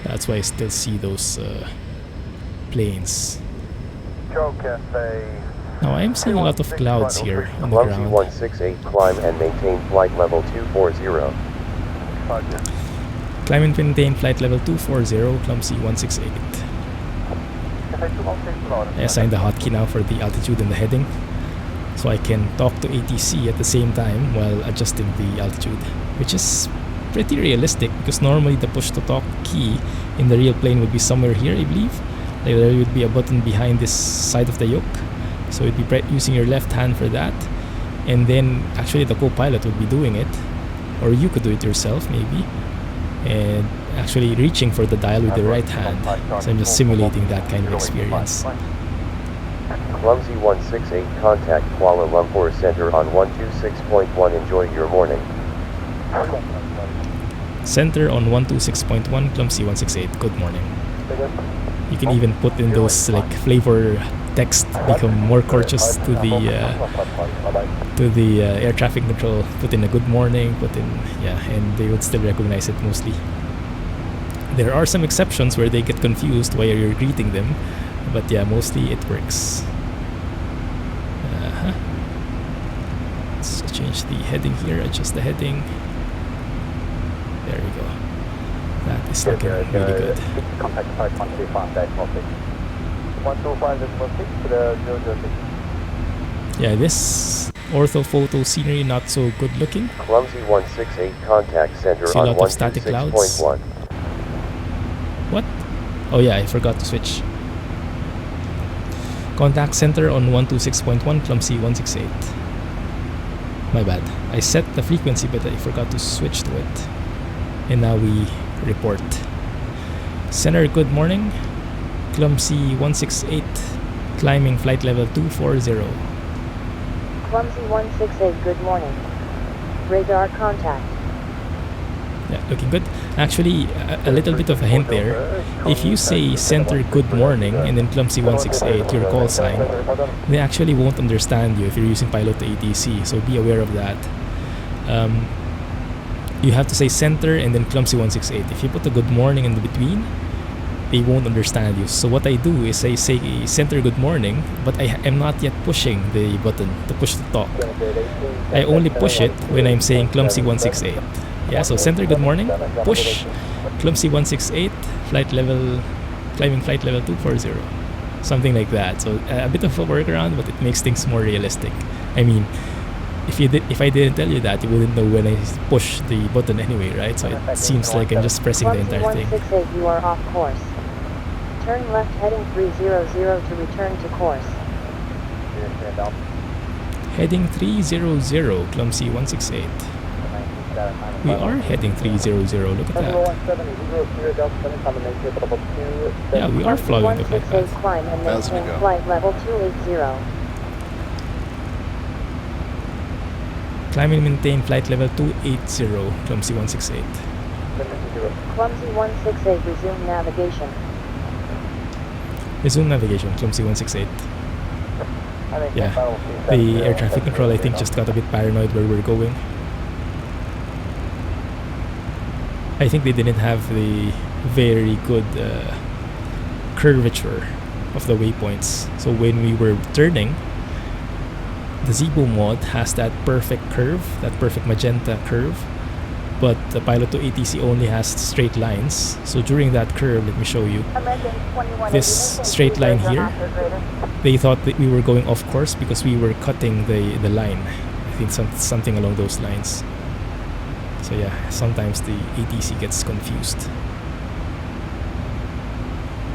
That's why I still see those planes. Now I'm seeing a lot of clouds here on the Clumsy ground. 168, climb and maintain flight level 240. Climb and maintain flight level 240, Clumsy 168. I assigned the hotkey now for the altitude and the heading, so I can talk to ATC at the same time while adjusting the altitude, which is pretty realistic because normally the push to talk key in the real plane would be somewhere here, I believe. Like, there would be a button behind this side of the yoke, so you'd be using your left hand for that, and then actually the co-pilot would be doing it, or you could do it yourself maybe, and actually reaching for the dial with the right hand. So I'm just simulating that kind of experience. Clumsy 168, contact Kuala Lumpur Center on 126.1. Enjoy your morning. Center on 126.1, Clumsy 168. Good morning. You can even put in those like flavor text, become more courteous to the air traffic control. Put in a good morning, put in, yeah, and they would still recognize it mostly. There are some exceptions where they get confused while you're greeting them, but yeah, mostly it works. Let's change the heading here, adjust the heading. There we go. That is looking really good. Yeah, this ortho-photo scenery not so good looking. Clumsy 168, contact center See a on lot of static clouds. 126.1. What? Oh yeah, I forgot to switch. Contact center on 126.1, Clumsy 168. My bad. I set the frequency but I forgot to switch to it. And now we report. Center, good morning. Clumsy 168, climbing flight level 240. Clumsy 168, good morning. Radar contact. Yeah, looking good. Actually, a little bit of a hint there. If you say center good morning and then Clumsy 168, your call sign, they actually won't understand you if you're using Pilot2ATC, so be aware of that. You have to say center and then Clumsy 168. If you put a good morning in the between, they won't understand you. So what I do is I say center good morning, but I am not yet pushing the button to push the talk. I only push it when I'm saying Clumsy 168. Yeah, so center good morning, push Clumsy 168, climbing flight level 240, something like that. So a bit of a workaround, but it makes things more realistic. I mean, if I didn't tell you that, you wouldn't know when I push the button anyway, right? So it seems like I'm just pressing the entire thing. 168, you are off course. Turn left heading 300 to return to course. Heading 300, Clumsy 168. We are heading 300, look at that. Yeah, we are following the flight path. Climb and maintain flight level 280. Climb and maintain flight level 280, Clumsy 168. Clumsy 168, resume navigation. Resume navigation, Clumsy 168. Yeah, the air traffic control I think just got a bit paranoid where we're going. I think they didn't have the very good curvature of the waypoints. So when we were turning, the Zibo mod has that perfect curve, that perfect magenta curve, but the Pilot2ATC only has straight lines. So during that curve, let me show you, this straight line here, they thought that we were going off course because we were cutting the line. I think something along those lines. So yeah, sometimes the ATC gets confused.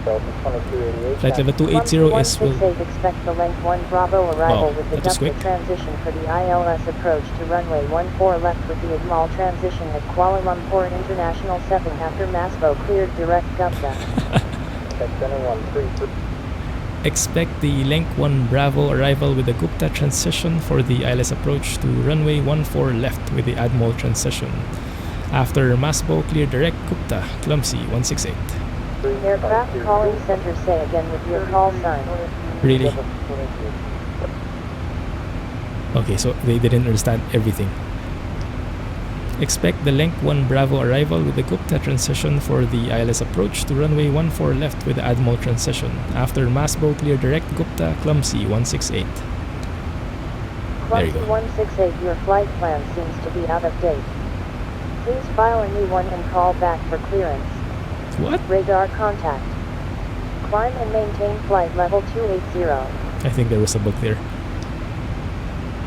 Flight level 280 is will. Expect the length 1 Bravo arrival with the ducted transition for the ILS approach to runway 14 left with the Igmal transition at Kuala Lumpur International 7 after Masbo cleared direct Gupta. Expect the length 1 Bravo arrival with the Gupta transition for the ILS approach to runway 14 left with the Admiral transition. After Masbo clear direct Gupta, Clumsy 168. Aircraft calling center, say again with your call sign. Really? Okay, so they didn't understand everything. Expect the length 1 Bravo arrival with the Gupta transition for the ILS approach to runway 14 left with the Admiral transition. After Masbo clear direct Gupta, Clumsy 168. There you Clumsy go. 168, your flight plan seems to be out of date. Please file a new one and call back for clearance. What? Radar contact. Climb and maintain flight level 280. I think there was a bug there.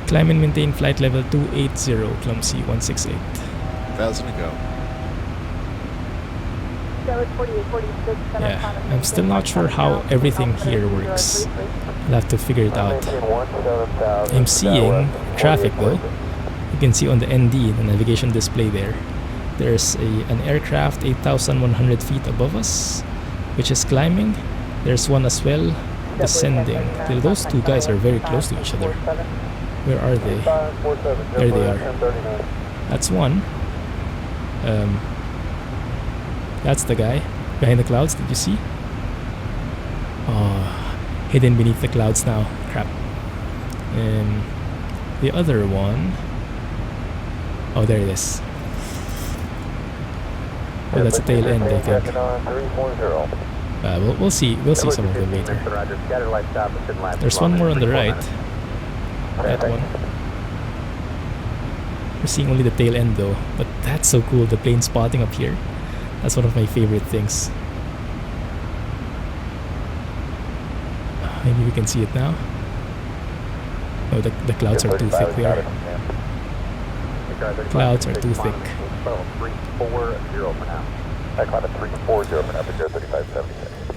Climb and maintain flight level 280, Clumsy 168. 1,000 to go. Yeah, I'm still not sure how everything here works. I'll have to figure it out. I'm seeing traffic though. You can see on the ND, the navigation display there. There's an aircraft 8,100 feet above us, which is climbing. There's one as well, descending. Those two guys are very close to each other. Where are they? There they are. That's one. That's the guy behind the clouds. Did you see? Oh, hidden beneath the clouds now. Crap. The other one. Oh, there it is. Oh, that's a tail end, I think. We'll see. We'll see some of them later. There's one more on the right. That one. We're seeing only the tail end though, but that's so cool. The plane spotting up here. That's one of my favorite things. Maybe we can see it now. Oh, the clouds are too thick there. Clouds are too thick.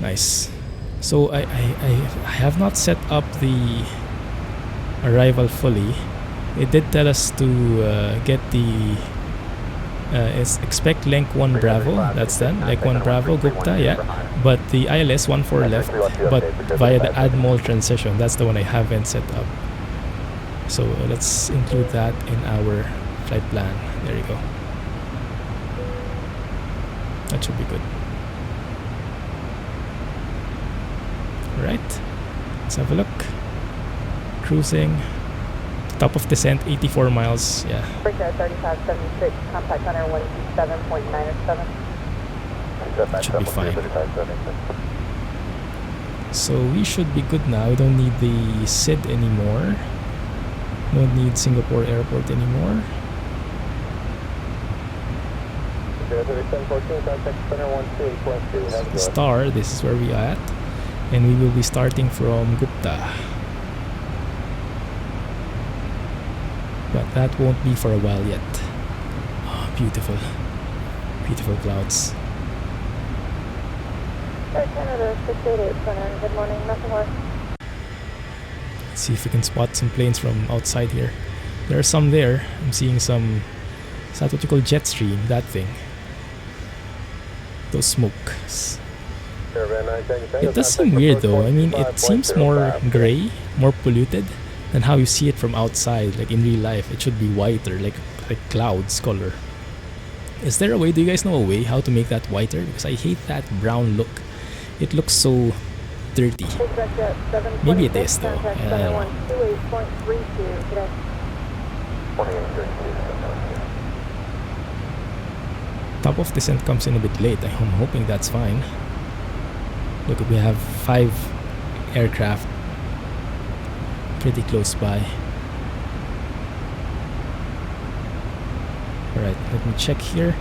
Nice. So I have not set up the arrival fully. It did tell us to get the expect length 1 Bravo. That's done. Length 1 Bravo, Gupta, yeah. But the ILS 14 left, but via the Admiral transition. That's the one I haven't set up. So let's include that in our Flight plan. There you go. That should be good. Right. Let's have a look. Cruising. Top of descent, 84 miles. Yeah. Breakout 3576, contact on air 127.907. That should be fine. So we should be good now. We don't need the SID anymore. Don't need Singapore Airport anymore. The star, this is where we are at. And we will be starting from Gupta. But that won't be for a while yet. Oh, beautiful. Beautiful clouds. Air Canada 688, good morning, nothing more. Let's see if we can spot some planes from outside here. There are some there. I'm seeing some... Is that what you call jet stream? That thing. Those smokes. It does seem weird though. I mean, it seems more grey, more polluted than how you see it from outside. Like in real life, it should be whiter, like clouds color. Is there a way? Do you guys know a way how to make that whiter? Because I hate that brown look. It looks so dirty. Maybe it is though. I don't know. Top of descent comes in a bit late. I'm hoping that's fine. Look, we have 5 aircraft pretty close by. Alright, let me check here.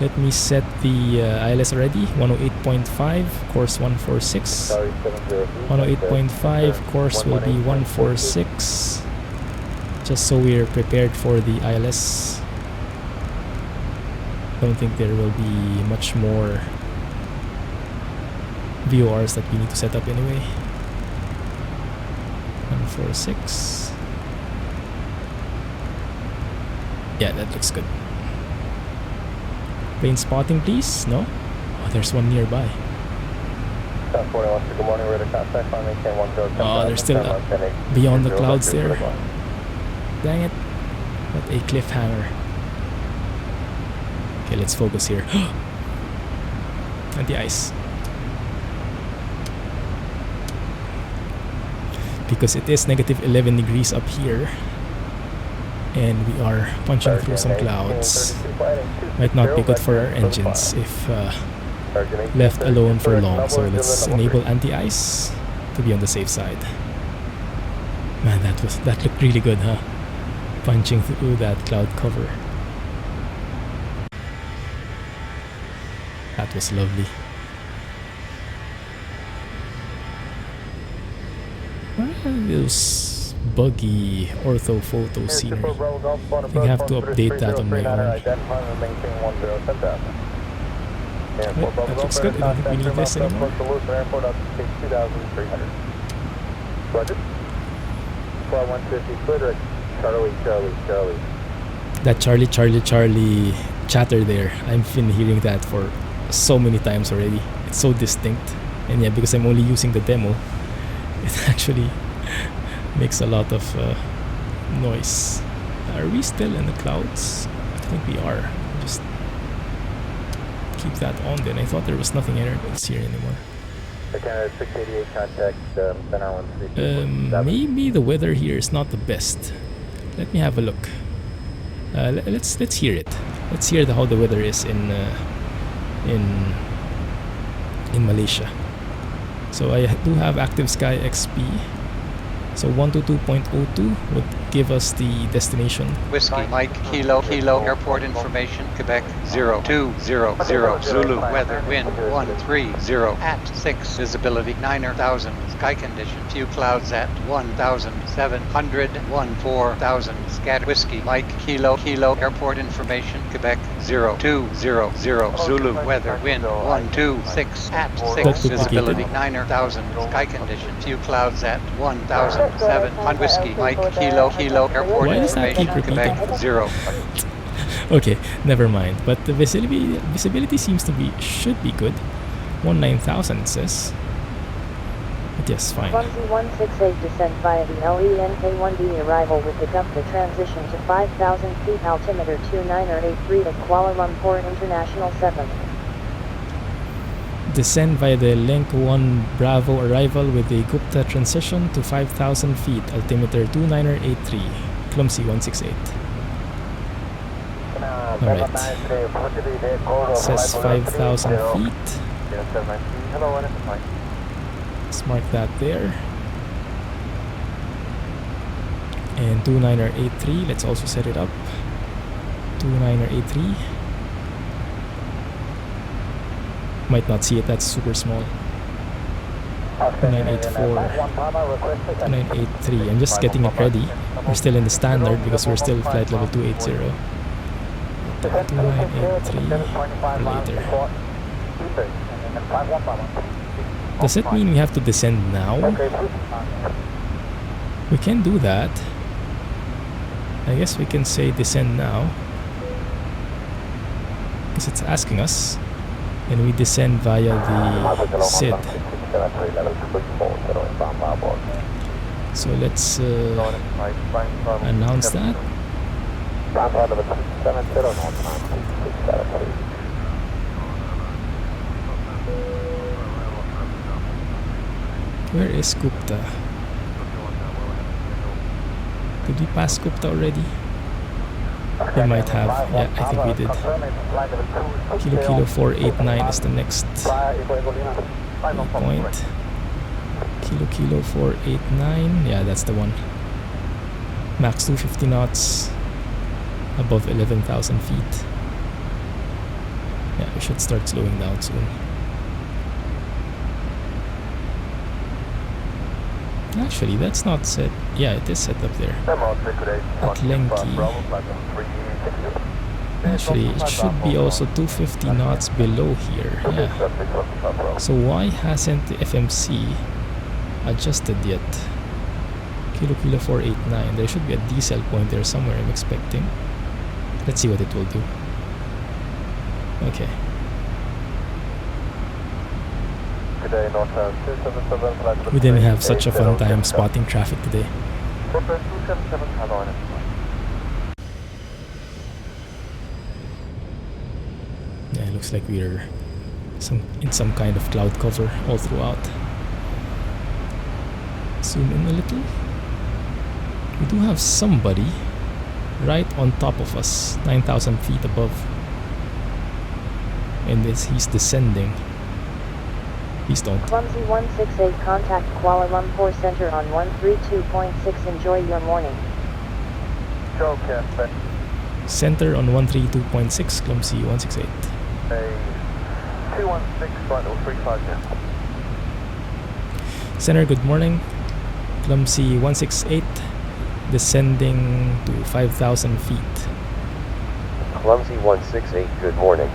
Let me set the ILS already. 108.5, course 146. 108.5, course will be 146. Just so we're prepared for the ILS. Don't think there will be much more VORs that we need to set up anyway. 146. Yeah, that looks good. Plane spotting, please. No? Oh, there's one nearby. Oh, they're still up beyond the clouds there. Dang it. What a cliffhanger. Okay, let's focus here. Anti-ice. Because it is negative 11 degrees up here. And we are punching through some clouds. Might not be good for our engines if left alone for long. So let's enable anti-ice to be on the safe side. Man, that looked really good, huh? Punching through that cloud cover. That was lovely. Those buggy orthophoto scenery. I think I have to update that on my own. Right, that looks good. I don't think we need this anymore. That Charlie chatter there, I've been hearing that for so many times already. It's so distinct. And yeah, because I'm only using the demo, it actually makes a lot of noise. Are we still in the clouds? I think we are. Just keep that on then. I thought there was nothing else here anymore. Maybe the weather here is not the best. Let me have a look. Let's hear it. Let's hear how the weather is in Malaysia. So I do have Active Sky XP. So 122.02 would give us the destination. Whiskey, Mike, Kilo, airport information, Quebec, 0200, Zulu, weather, wind, 130, at 6, visibility, 9,000, sky condition, few clouds at 1,700, 14,000, scatter, Whiskey, Mike, Kilo, airport information, Quebec, 0200, Zulu, weather, wind, 126, at 6, visibility, 9,000, sky condition, few clouds at 1,007, Whiskey, Mike, Kilo, airport information, Quebec, 0. Okay, never mind. But the visibility should be good. 19,000 it says. Yes, fine. Clumsy 168 descent via the LENK1D arrival with the Gupta transition to 5,000 feet altimeter 2983 at Kuala Lumpur International 7. Descend via the Link 1 Bravo arrival with the Gupta transition to 5,000 feet, altimeter 2983, Clumsy 168. Alright. Says 5,000 feet. Let's mark that there. And 2983, let's also set it up. 2983. Might not see it, that's super small. 2984, 2983. I'm just getting it ready. We're still in the standard because we're still flight level 280. 2983 for later. Does it mean we have to descend now? We can do that. I guess we can say descend now, because it's asking us, and we descend via the SID. So let's announce that. Where is Gupta? Did we pass Gupta already? We might have. Yeah, I think we did. Kilo 489 is the next point. Kilo 489. Yeah, that's the one. Max 250 knots. Above 11,000 feet. Yeah, we should start slowing down soon. Actually, that's not set. Yeah, it is set up there. At Lenki. Actually, it should be also 250 knots below here. Yeah. So why hasn't the FMC adjusted yet? Kilo 489. There should be a decel point there somewhere, I'm expecting. Let's see what it will do. Okay. We didn't have such a fun time spotting traffic today. Yeah, it looks like we're in some kind of cloud cover all throughout. Zoom in a little. We do have somebody right on top of us, 9,000 feet above. And he's descending. Please don't. Clumsy 168, contact Kuala Lumpur Center on 132.6. Enjoy your morning. Center on 132.6, Clumsy 168. 216.035. Center, good morning. Clumsy 168, descending to 5,000 feet. Clumsy 168, good morning.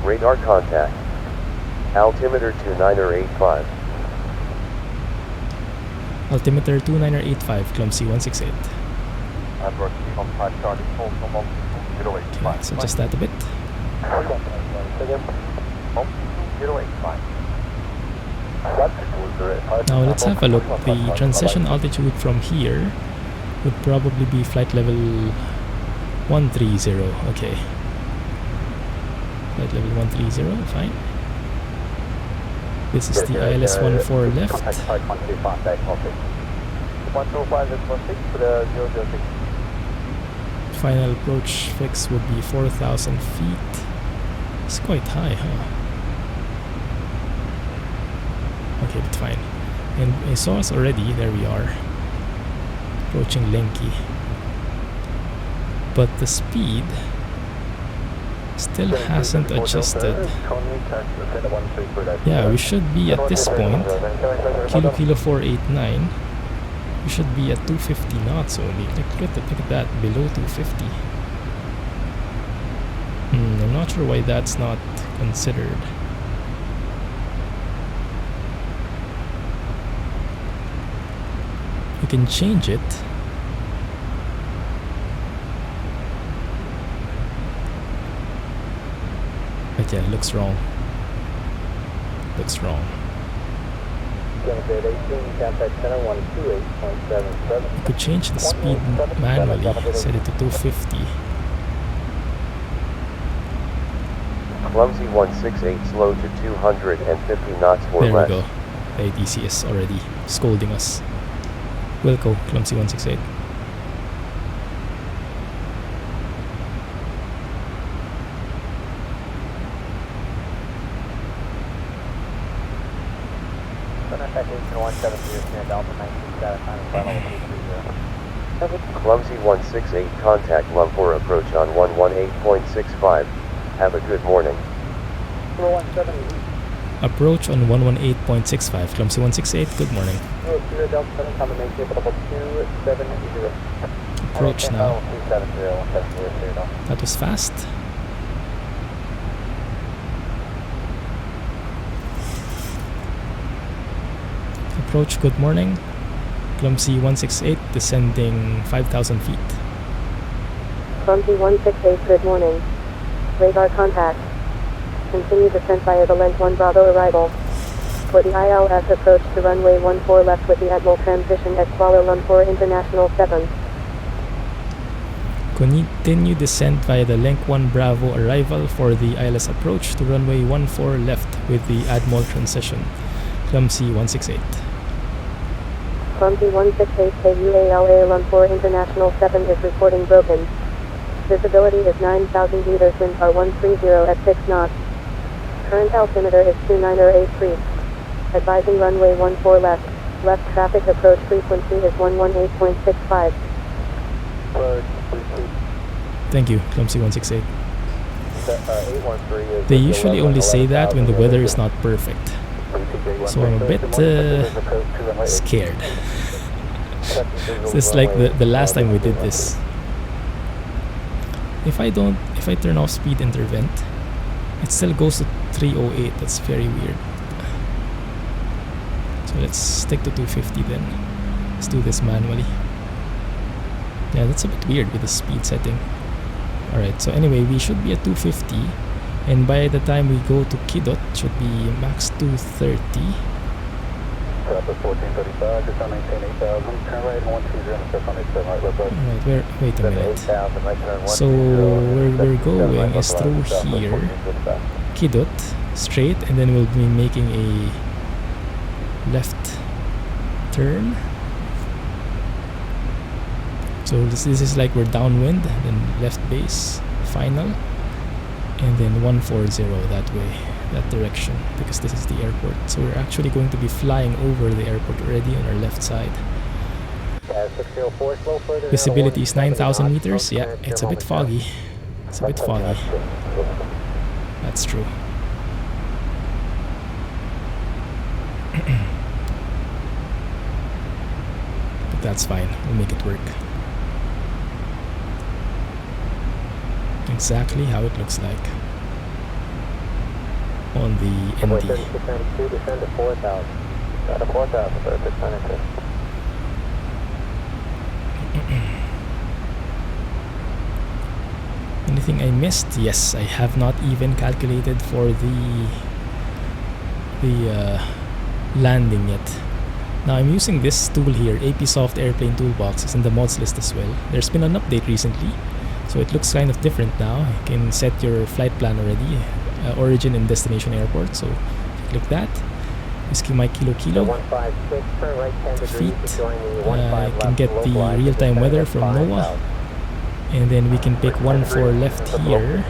Radar contact. Altimeter 2985. Altimeter 2985, Clumsy 168. Okay, so just that a bit. Now let's have a look. The transition altitude from here would probably be flight level 130. Okay. Flight level 130, fine. This is the ILS-14 left. Final approach fix would be 4,000 feet. It's quite high, huh? Okay, but fine. And I saw us already. There we are. Approaching Lenki. But the speed still hasn't adjusted. Yeah, we should be at this point. Kilo 489. We should be at 250 knots only. Look at that, below 250. I'm not sure why that's not considered. We can change it. But yeah, it looks wrong. Looks wrong. You could change the speed manually, set it to 250. Clumsy 168 slow to 250 knots or There we less. go. The ATC is already scolding us. Wilco, Clumsy 168. Clumsy 168 contact Lumpur approach on 118.65. Have a good morning. Approach on 118.65. Clumsy 168, good morning. Approach now. That was fast. Approach, good morning. Clumsy 168 descending 5,000 feet. Clumsy 168, good morning. Radar contact. Continue descent via the length 1 Bravo arrival. For the ILS approach to runway 14 left with the Admiral transition at Kuala Lumpur International 7. Continue descent via the length 1 Bravo arrival for the ILS approach to runway 14 left with the Admiral transition. Clumsy 168. Clumsy 168 KUALA Lumpur International 7 is reporting broken. Visibility is 9,000 meters, winds are 130 at 6 knots. Current altimeter is 2983. Advising runway 14 left. Left traffic approach frequency is 118.65. Thank you, Clumsy 168. They usually only say that when the weather is not perfect. So I'm a bit scared. It's like the last time we did this. If I turn off speed intervent, it still goes to 308. That's very weird. So let's stick to 250 then. Let's do this manually. Yeah, that's a bit weird with the speed setting. Alright, so anyway, we should be at 250. And by the time we go to Kidot, it should be max 230. Alright, wait a minute. So where we're going is through here, Kidot, straight, and then we'll be making a left turn. So this is like we're downwind, then left base, final, and then 140 that way, that direction, because this is the airport. So we're actually going to be flying over the airport already on our left side. Visibility is 9,000 meters. Yeah, it's a bit foggy. It's a bit foggy. That's true. But that's fine. We'll make it work. Exactly how it looks like on the ND. Anything I missed? Yes, I have not even calculated for the landing yet. Now I'm using this tool here, APSoft Airplane Toolbox. It's in the mods list as well. There's been an update recently, so it looks kind of different now. You can set your flight plan already, origin and destination airport. So click that. Whiskey Mike Kilo Kilo. Feet. You can get the real-time weather from NOAA. And then we can pick 14 left here.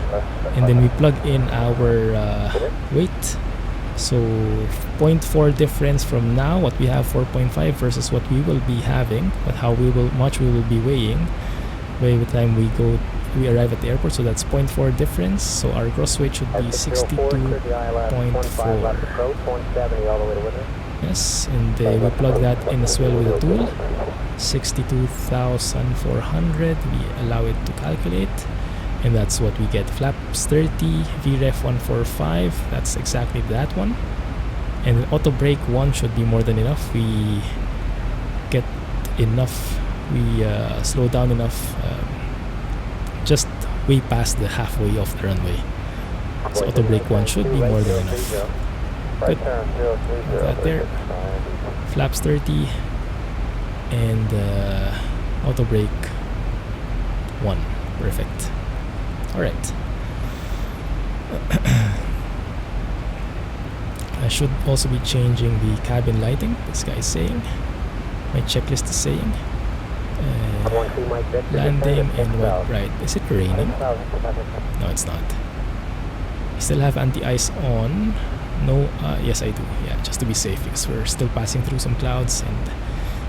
And then we plug in our weight. So 0.4 difference from now, what we have 4.5 versus what we will be having, but how much we will be weighing by the time we arrive at the airport. So that's 0.4 difference. So our gross weight should be 62.4. Yes, and we plug that in as well with the tool. 62,400. We allow it to calculate, and that's what we get. Flaps 30, VREF 145. That's exactly that one. And auto brake 1 should be more than enough. We get enough. We slow down enough. Just way past the halfway of the runway. So auto brake 1 should be more than enough. Good. That there. Flaps 30 and auto brake 1. Perfect. Alright. I should also be changing the cabin lighting, this guy is saying. My checklist is saying. Landing and white right. Is it raining? No, it's not. I still have anti-ice on. No, yes I do. Yeah, just to be safe because we're still passing through some clouds and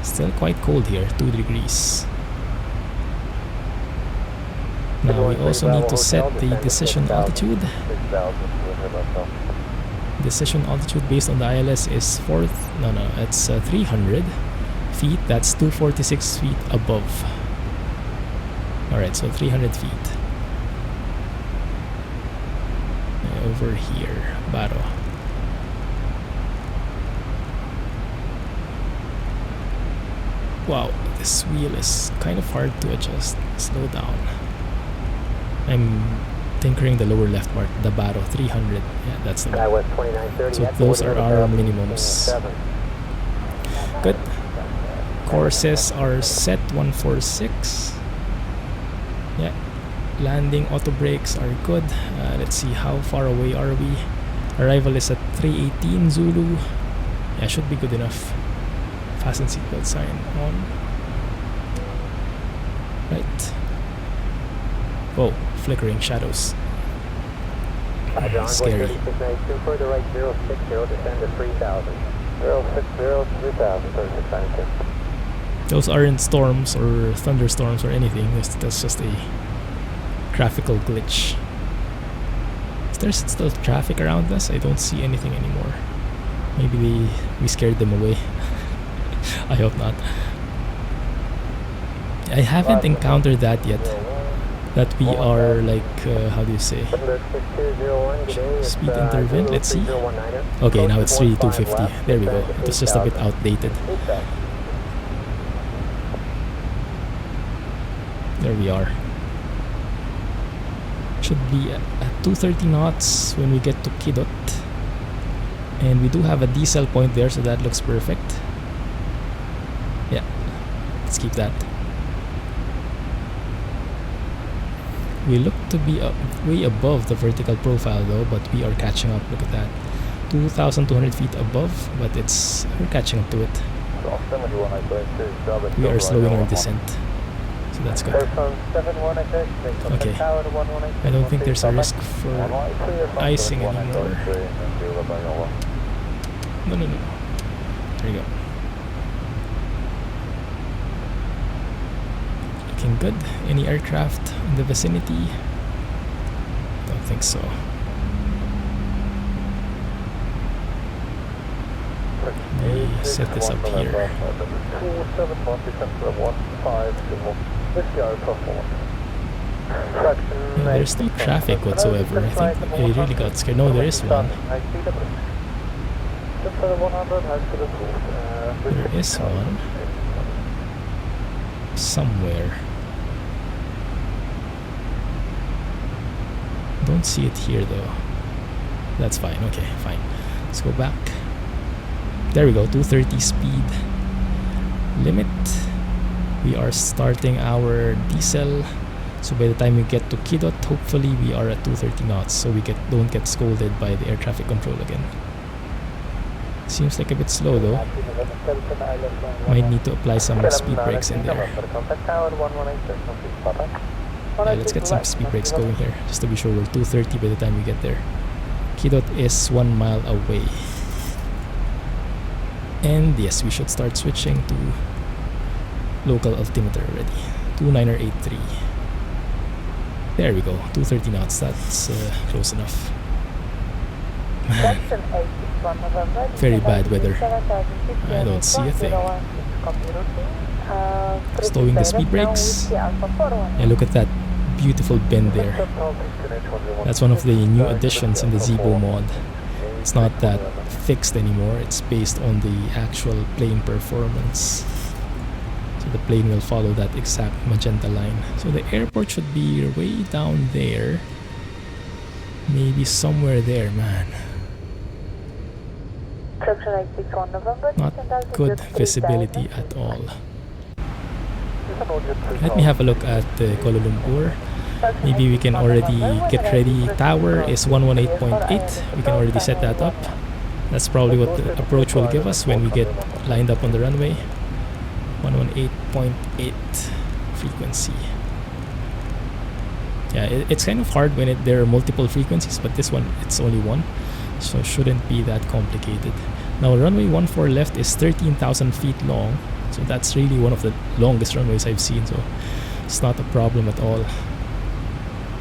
still quite cold here, 2 degrees. Now we also need to set the decision altitude. Decision altitude based on the ILS is it's 300 feet. That's 246 feet above. Alright, so 300 feet. Over here, Baro. Wow, this wheel is kind of hard to adjust. Slow down. I'm tinkering the lower left part, the Baro 300. Yeah, that's the one. So those are our minimums. Good. Courses are set 146. Yeah. Landing auto brakes are good. Let's see, how far away are we? Arrival is at 318 Zulu. Yeah, should be good enough. Fasten seatbelt sign on. Right. Whoa, flickering shadows. Scary. For the right 060, descend to 3000. 060, 3000, Those aren't storms or thunderstorms or anything. That's just a graphical glitch. Is there still traffic around us? I don't see anything anymore. Maybe we scared them away. I hope not. I haven't encountered that yet. That we are like, how do you say? Speed interval, let's see. Okay, now it's really 250. There we go. It was just a bit outdated. There we are. Should be at 230 knots when we get to Kidot. And we do have a decel point there, so that looks perfect. Yeah, let's keep that. We look to be way above the vertical profile though, but we are catching up. Look at that. 2,200 feet above, but we're catching up to it. We are slowing our descent. So that's good. Okay. I don't think there's a risk for icing anymore. No. There you go. Looking good. Any aircraft in the vicinity? Don't think so. Let me set this up here. Yeah, there's no traffic whatsoever. I think I really got scared. No, there is one. There is one. Somewhere. Don't see it here though. That's fine. Okay, fine. Let's go back. There we go. 230 speed limit. We are starting our diesel. So by the time we get to Kidot, hopefully we are at 230 knots, so we don't get scolded by the air traffic control again. Seems like a bit slow though. Might need to apply some speed brakes in there. Yeah, let's get some speed brakes going here, just to be sure we're 230 by the time we get there. Kidot is 1 mile away. And yes, we should start switching to local altimeter already. 2983. There we go, 230 knots, that's close enough. Man, very bad weather. I don't see a thing. Stowing the speed brakes. Yeah, look at that beautiful bend there. That's one of the new additions in the Zibo mod. It's not that fixed anymore, it's based on the actual plane performance. So the plane will follow that exact magenta line. So the airport should be way down there. Maybe somewhere there, man. Not good visibility at all. Let me have a look at Kuala Lumpur. Maybe we can already get ready. Tower is 118.8. We can already set that up. That's probably what the approach will give us when we get lined up on the runway. 118.8 frequency. Yeah, it's kind of hard when there are multiple frequencies, but this one, it's only one, so it shouldn't be that complicated. Now runway 14 left is 13,000 feet long, so that's really one of the longest runways I've seen, so it's not a problem at all.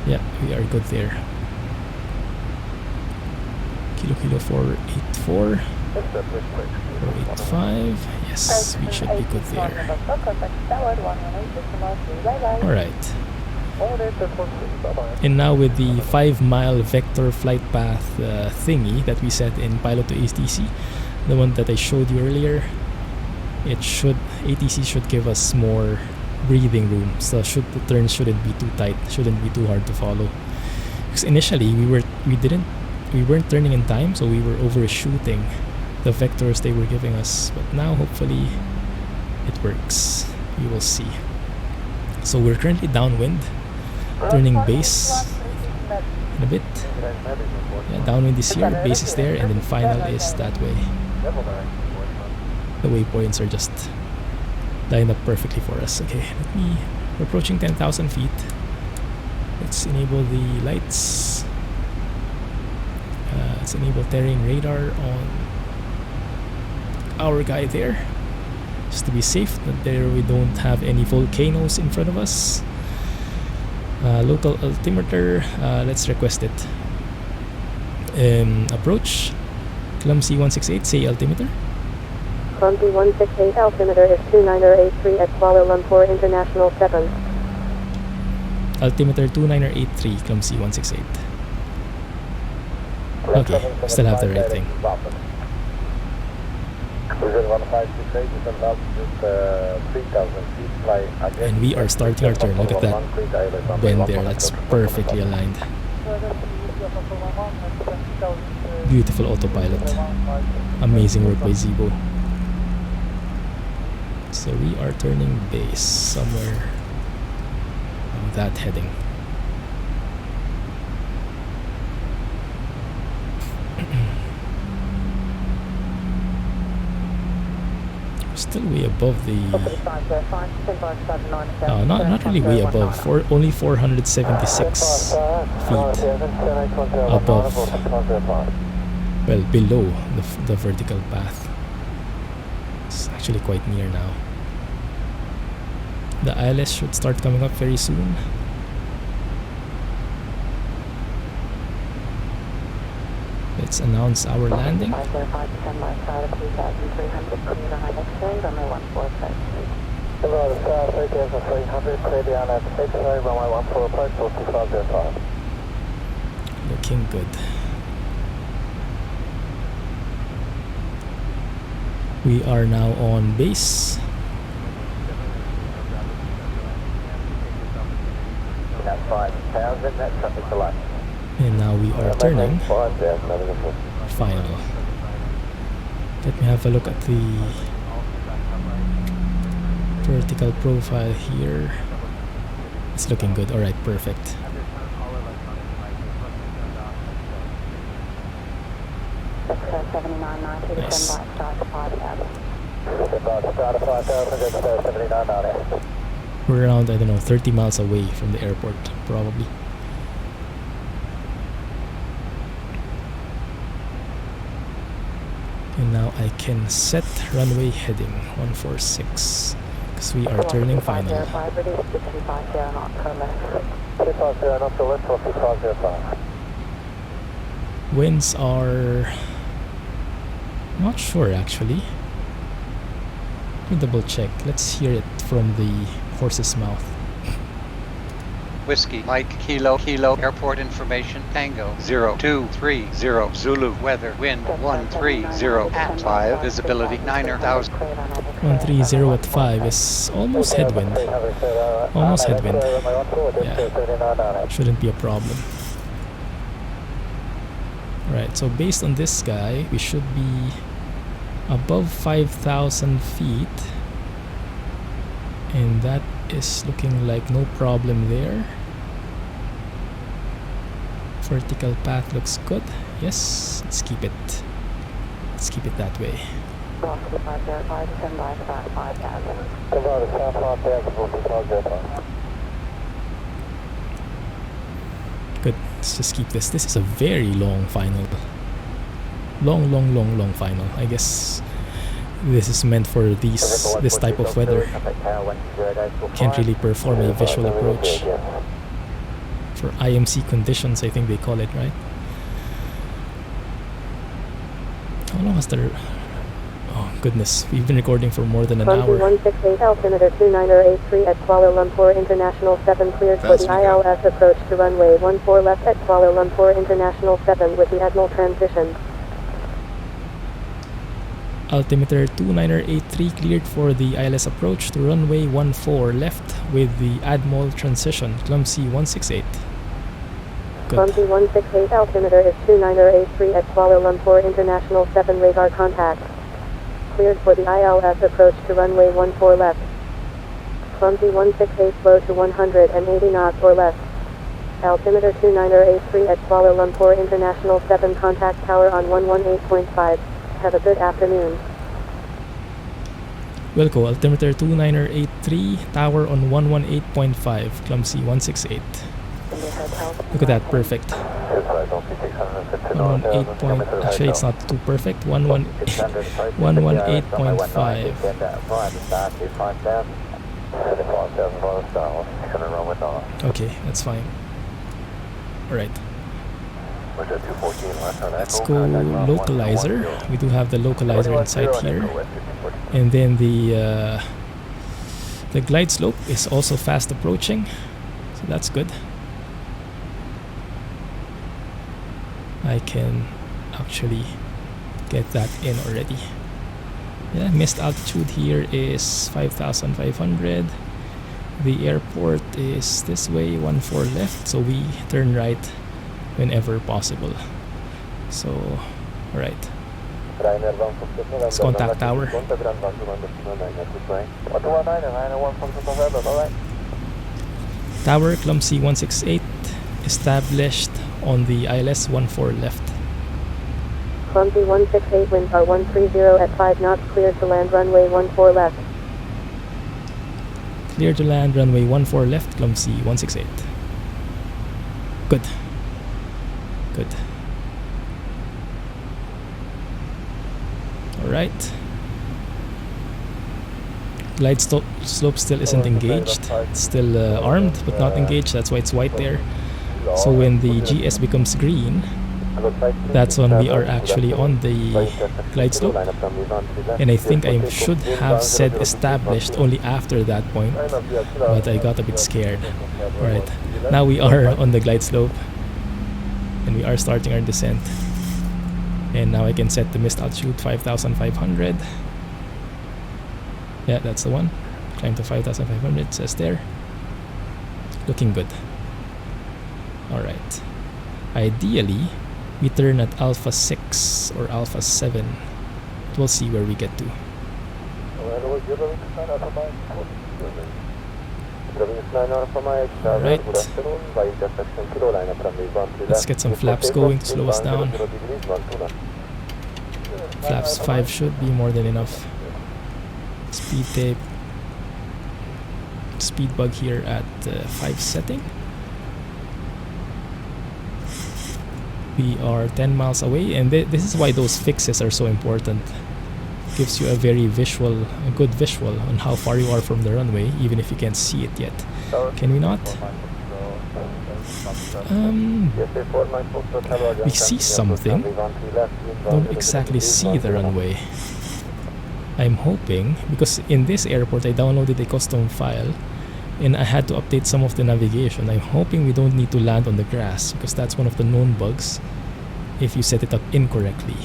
Yeah, we are good there. Kilo 484, 485, yes, we should be good there. Alright. And now with the 5-mile vector flight path thingy that we set in Pilot2ATC, the one that I showed you earlier, ATC should give us more breathing room, so the turns shouldn't be too tight, shouldn't be too hard to follow. Because initially we weren't turning in time, so we were overshooting the vectors they were giving us, but now hopefully it works. We will see. So we're currently downwind, turning base in a bit. Yeah, downwind is here, base is there, and then final is that way. The waypoints are just lined up perfectly for us. Okay, we're approaching 10,000 feet. Let's enable the lights. Let's enable terrain radar on our guy there, just to be safe that we don't have any volcanoes in front of us. Local altimeter, let's request it. Approach Clumsy 168, say altimeter. Clumsy 168 altimeter is 2983 at Kuala Lumpur International 7. Altimeter 2983, Clumsy 168. Okay, still have the right thing. And we are starting our turn. Look at that bend there, that's perfectly aligned. Beautiful autopilot. Amazing work by Zibo. So we are turning base somewhere on that heading. Still way above the not really way above, only 476 feet above, well, below the vertical path. It's actually quite near now. The ILS should start coming up very soon. Let's announce our landing. Looking good. We are now on base. And now we are turning final. Let me have a look at the vertical profile here. It's looking good. Alright, perfect. Nice. We're around, I don't know, 30 miles away from the airport, probably. And now I can set runway heading 146 because we are turning final. Winds are not sure actually. Let me double check. Let's hear it from the horse's mouth. Whiskey, Mike, Kilo, airport information, Tango, 0230, Zulu, weather, wind, 130 at 5, visibility, 9,000. 130 at 5 is almost headwind. Almost headwind. Yeah, shouldn't be a problem. Right, so based on this guy, we should be above 5,000 feet, and that is looking like no problem there. Vertical path looks good. Yes, let's keep it that way. Good, let's just keep this. This is a very long final. Long final. I guess this is meant for this type of weather. Can't really perform a visual approach. For IMC conditions, I think they call it, right? How long has the... Oh goodness, we've been recording for more than an hour. 168 altimeter 2983 at Kuala Lumpur International 7 cleared for the ILS approach to runway 14 left at Kuala Lumpur International 7 with the Admiral transition. Altimeter 2983 cleared for the ILS approach to runway 14 left with the Admiral transition. Clumsy 168. Good. Clumsy 168 altimeter is 2983 at Kuala Lumpur International 7 radar contact. Cleared for the ILS approach to runway 14 left. Clumsy 168 slow to 180 knots or less. Altimeter 2983 at Kuala Lumpur International 7 contact tower on 118.5. Have a good afternoon. Wilco, altimeter 2983, tower on 118.5, Clumsy 168. Look at that, perfect. 118 actually it's not too perfect, 118.5. Okay, that's fine. Alright. Let's go localizer. We do have the localizer inside here. And then the glide slope is also fast approaching. So that's good. I can actually get that in already. Yeah, missed altitude here is 5,500. The airport is this way, 14 left. So we turn right whenever possible. So, alright. Let's contact tower. Tower, Clumsy 168, established on the ILS 14 left. Clumsy 168 winds are 130 at 5 knots, cleared to land runway 14 left. Clear to land runway 14 left, Clumsy 168. Good. Good. Alright. Glide slope still isn't engaged. It's still armed but not engaged. That's why it's white there. So when the GS becomes green, that's when we are actually on the glide slope. And I think I should have said established only after that point, but I got a bit scared. Alright, now we are on the glide slope and we are starting our descent. And now I can set the missed altitude 5,500. Yeah, that's the one. Climb to 5,500, it says there. Looking good. Alright. Ideally, we turn at Alpha 6 or Alpha 7. We'll see where we get to. Alright. Let's get some flaps going to slow us down. Flaps 5 should be more than enough. Speed tape. Speed bug here at 5 setting. We are 10 miles away, and this is why those fixes are so important. Gives you a very visual, a good visual on how far you are from the runway, even if you can't see it yet. Can we not? We see something. Don't exactly see the runway. I'm hoping, because in this airport I downloaded a custom file and I had to update some of the navigation. I'm hoping we don't need to land on the grass, because that's one of the known bugs if you set it up incorrectly.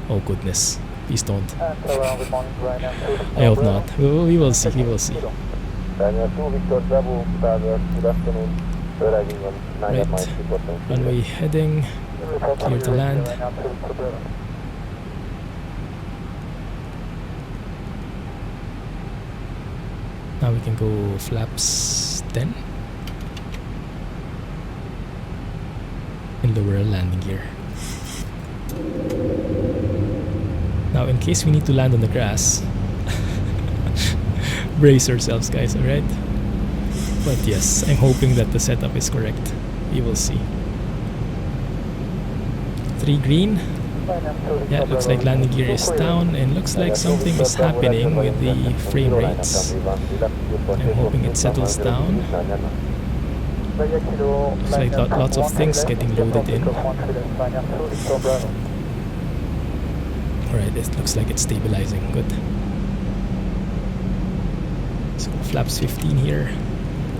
Oh goodness, please don't. I hope not. We will see, we will see. Right, runway heading, clear to land. Now we can go flaps 10 and lower our landing gear. Now in case we need to land on the grass, brace yourselves guys, alright? But yes, I'm hoping that the setup is correct. We will see. 3 green. Yeah, it looks like landing gear is down and looks like something is happening with the frame rates. I'm hoping it settles down. Looks like lots of things getting loaded in. Alright, it looks like it's stabilizing. Good. So flaps 15 here.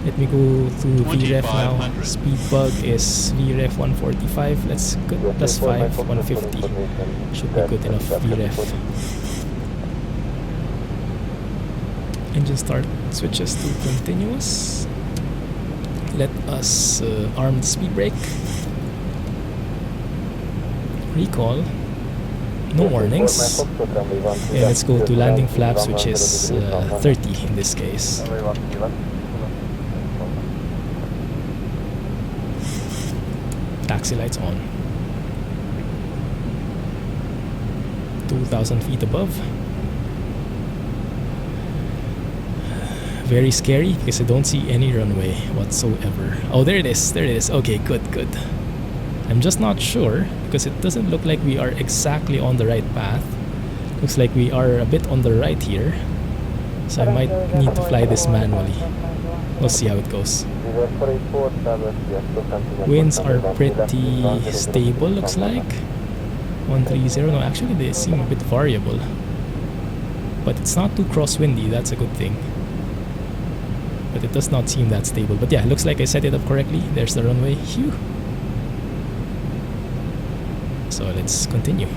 Let me go to VREF now. Speed bug is VREF 145. Let's go plus 5, 150. Should be good enough VREF. Engine start switches to continuous. Let us arm the speed brake. Recall. No warnings. And let's go to landing flaps, which is 30 in this case. Taxi lights on. 2,000 feet above. Very scary because I don't see any runway whatsoever. Oh, there it is. There it is. Okay, good. I'm just not sure because it doesn't look like we are exactly on the right path. Looks like we are a bit on the right here. So I might need to fly this manually. We'll see how it goes. Winds are pretty stable, looks like. 130. No, actually they seem a bit variable. But it's not too crosswindy, that's a good thing. But it does not seem that stable. But yeah, it looks like I set it up correctly. There's the runway. Phew. So let's continue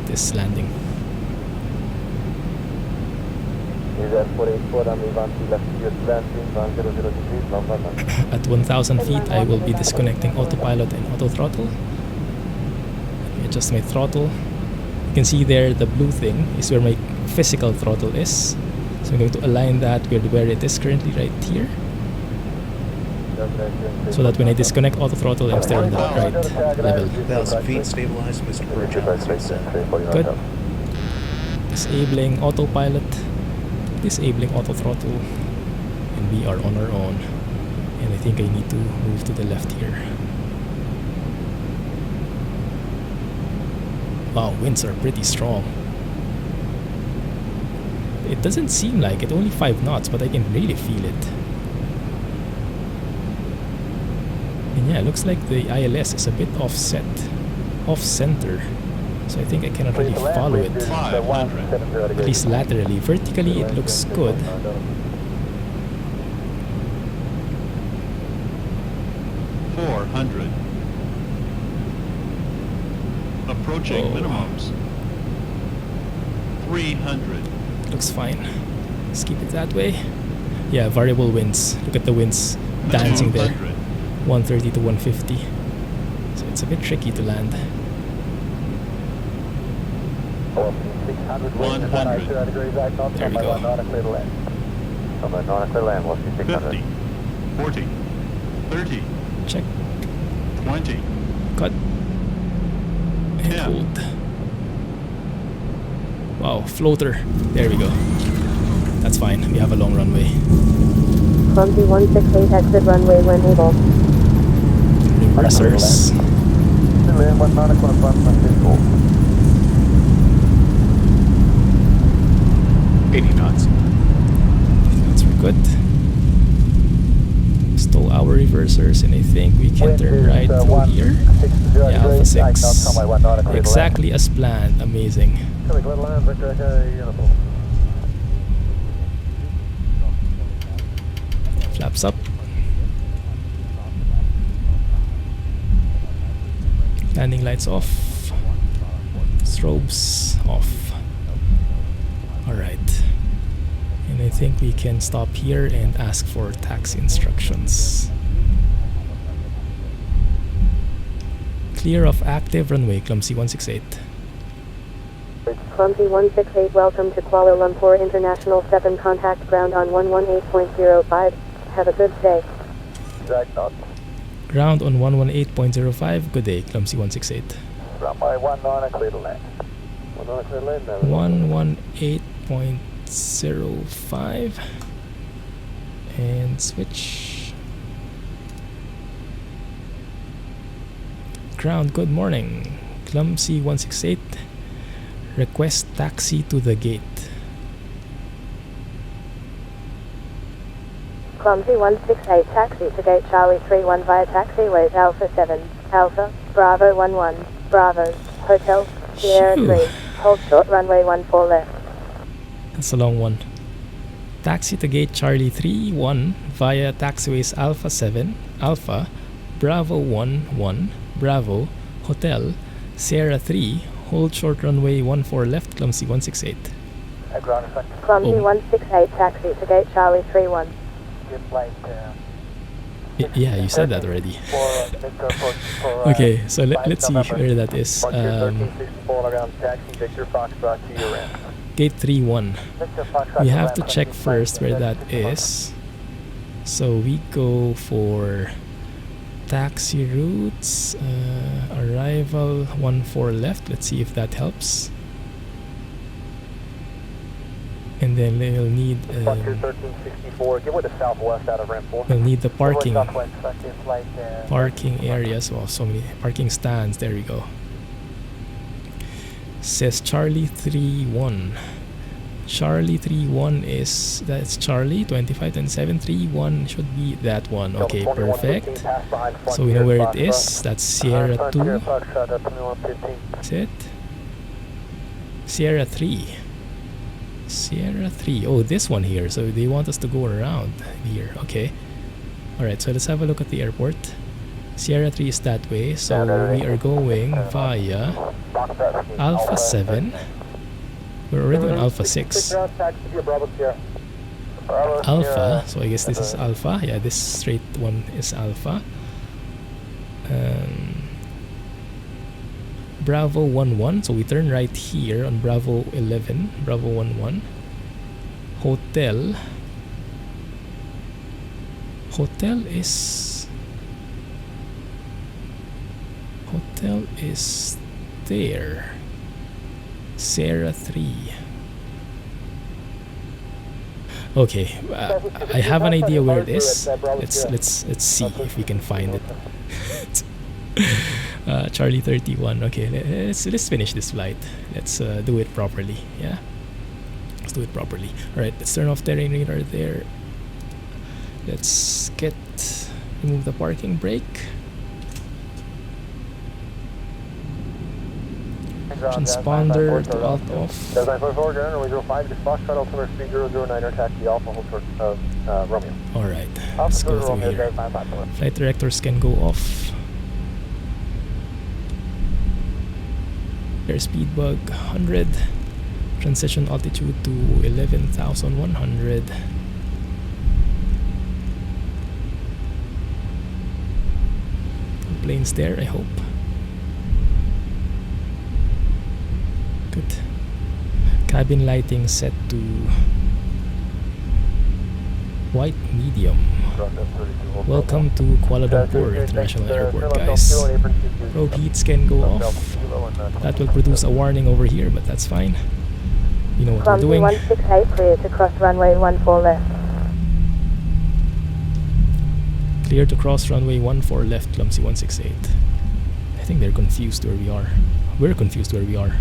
this landing. At 1,000 feet, I will be disconnecting autopilot and auto throttle. Let me adjust my throttle. You can see there the blue thing is where my physical throttle is. So I'm going to align that with where it is currently right here. So that when I disconnect auto throttle, I'm still on the right level. 1,000 feet, stabilize, Mr. Burjohn. Good. Disabling autopilot. Disabling auto throttle. And we are on our own. And I think I need to move to the left here. Wow, winds are pretty strong. It doesn't seem like it, only 5 knots, but I can really feel it. And yeah, it looks like the ILS is a bit offset, off-center. So I think I cannot really follow it, at least laterally. Vertically, it looks good. Approaching minimums. 300. Looks fine. Let's keep it that way. Yeah, variable winds. Look at the winds dancing there. 130 to 150. So it's a bit tricky to land. 100. There we go. 50. 40. 30. Check. 20. Cut. And 10. hold. Wow, floater. There we go. That's fine. We have a long runway. Clumsy 168 exit runway when able. Reversers. 80 knots. That's good. Stow our reversers, and I think we can turn right through here. Yeah, Alpha 6. Exactly as planned. Amazing. Flaps up. Landing lights off. Strobes off. Alright. And I think we can stop here and ask for taxi instructions. Clear of active runway, Clumsy 168. Clumsy 168, welcome to Kuala Lumpur International 7, contact ground on 118.05. Have a good day. Ground on 118.05. Good day, Clumsy 168. Runway 19, clear to land. 118.05 and switch. Ground, good morning. Clumsy 168. Request taxi to the gate. Clumsy 168, taxi to gate Charlie 31 via taxiways Alpha 7, Alpha, Bravo 11, Bravo, Hotel, Sierra Phew. 3, hold short runway 14 left. That's a long one. Taxi to gate Charlie 31 via taxiways Alpha 7, Alpha, Bravo 11, Bravo, Hotel, Sierra 3, hold short runway 14 left, Clumsy 168. Clumsy Oh. 168, taxi to gate Charlie 31. Yeah, you said that already. Okay, so let's see where that is. Gate 31. We have to check first where that is. So we go for taxi routes, arrival 14 left. Let's see if that helps. And then we'll need we'll need the parking areas. Well, so many parking stands. There we go. Says Charlie 31. Charlie 31 is, that's Charlie 25 27 31 should be that one. Okay, perfect. So we know where it is. That's Sierra 2. That's it. Sierra 3. Sierra 3. Oh, this one here. So they want us to go around here. Okay. Alright, so let's have a look at the airport. Sierra 3 is that way. So we are going via Alpha 7. We're already on Alpha 6. Alpha. So I guess this is Alpha. Yeah, this straight one is Alpha. Bravo 11, so we turn right here on Bravo 11, Bravo 11. Hotel is there. Sierra 3. Okay, I have an idea where it is. Let's see if we can find it. Charlie 31. Okay, let's finish this flight. Let's do it properly. Yeah, let's do it properly. All right, let's turn off terrain radar there. Let's remove the parking brake. Transponder to alt off. Alright, let's go through here. Flight directors can go off. Airspeed bug 100. Transition altitude to 11,100. Planes there, I hope. Good. Cabin lighting set to white medium. Welcome to Kuala Lumpur International Airport, guys. Probe heats can go off. That will produce a warning over here, but that's fine. You know what we're doing. 168, clear to cross runway 14 left. Clear to cross runway 14 left, Clumsy 168. I think they're confused where we are. We're confused where we are.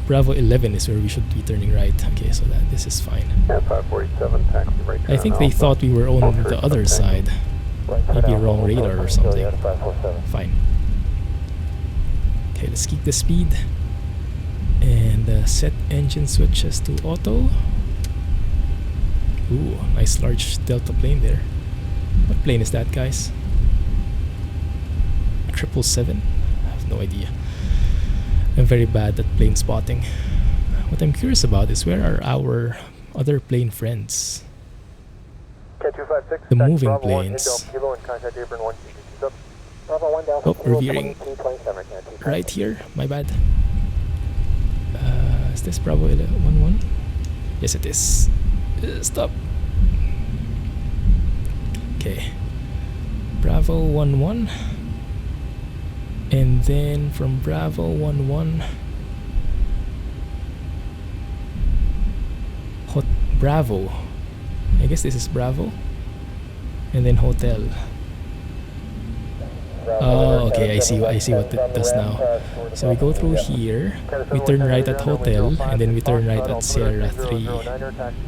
Bravo 11 is where we should be turning right. Okay, so this is fine. 547, taxi right. I think they thought we were on the other side. Maybe a wrong radar or something. Fine. Okay, let's keep the speed. And set engine switches to auto. Ooh, nice large Delta plane there. What plane is that, guys? 777? I have no idea. I'm very bad at plane spotting. What I'm curious about is where are our other plane friends? The moving planes. Oh, we're veering. Right here, my bad. Is this Bravo 11? Yes, it is. Stop. Okay. Bravo 11. And then from Bravo 11, Bravo. I guess this is Bravo. And then Hotel. Oh, okay, I see what it does now. So we go through here, we turn right at Hotel, and then we turn right at Sierra 3.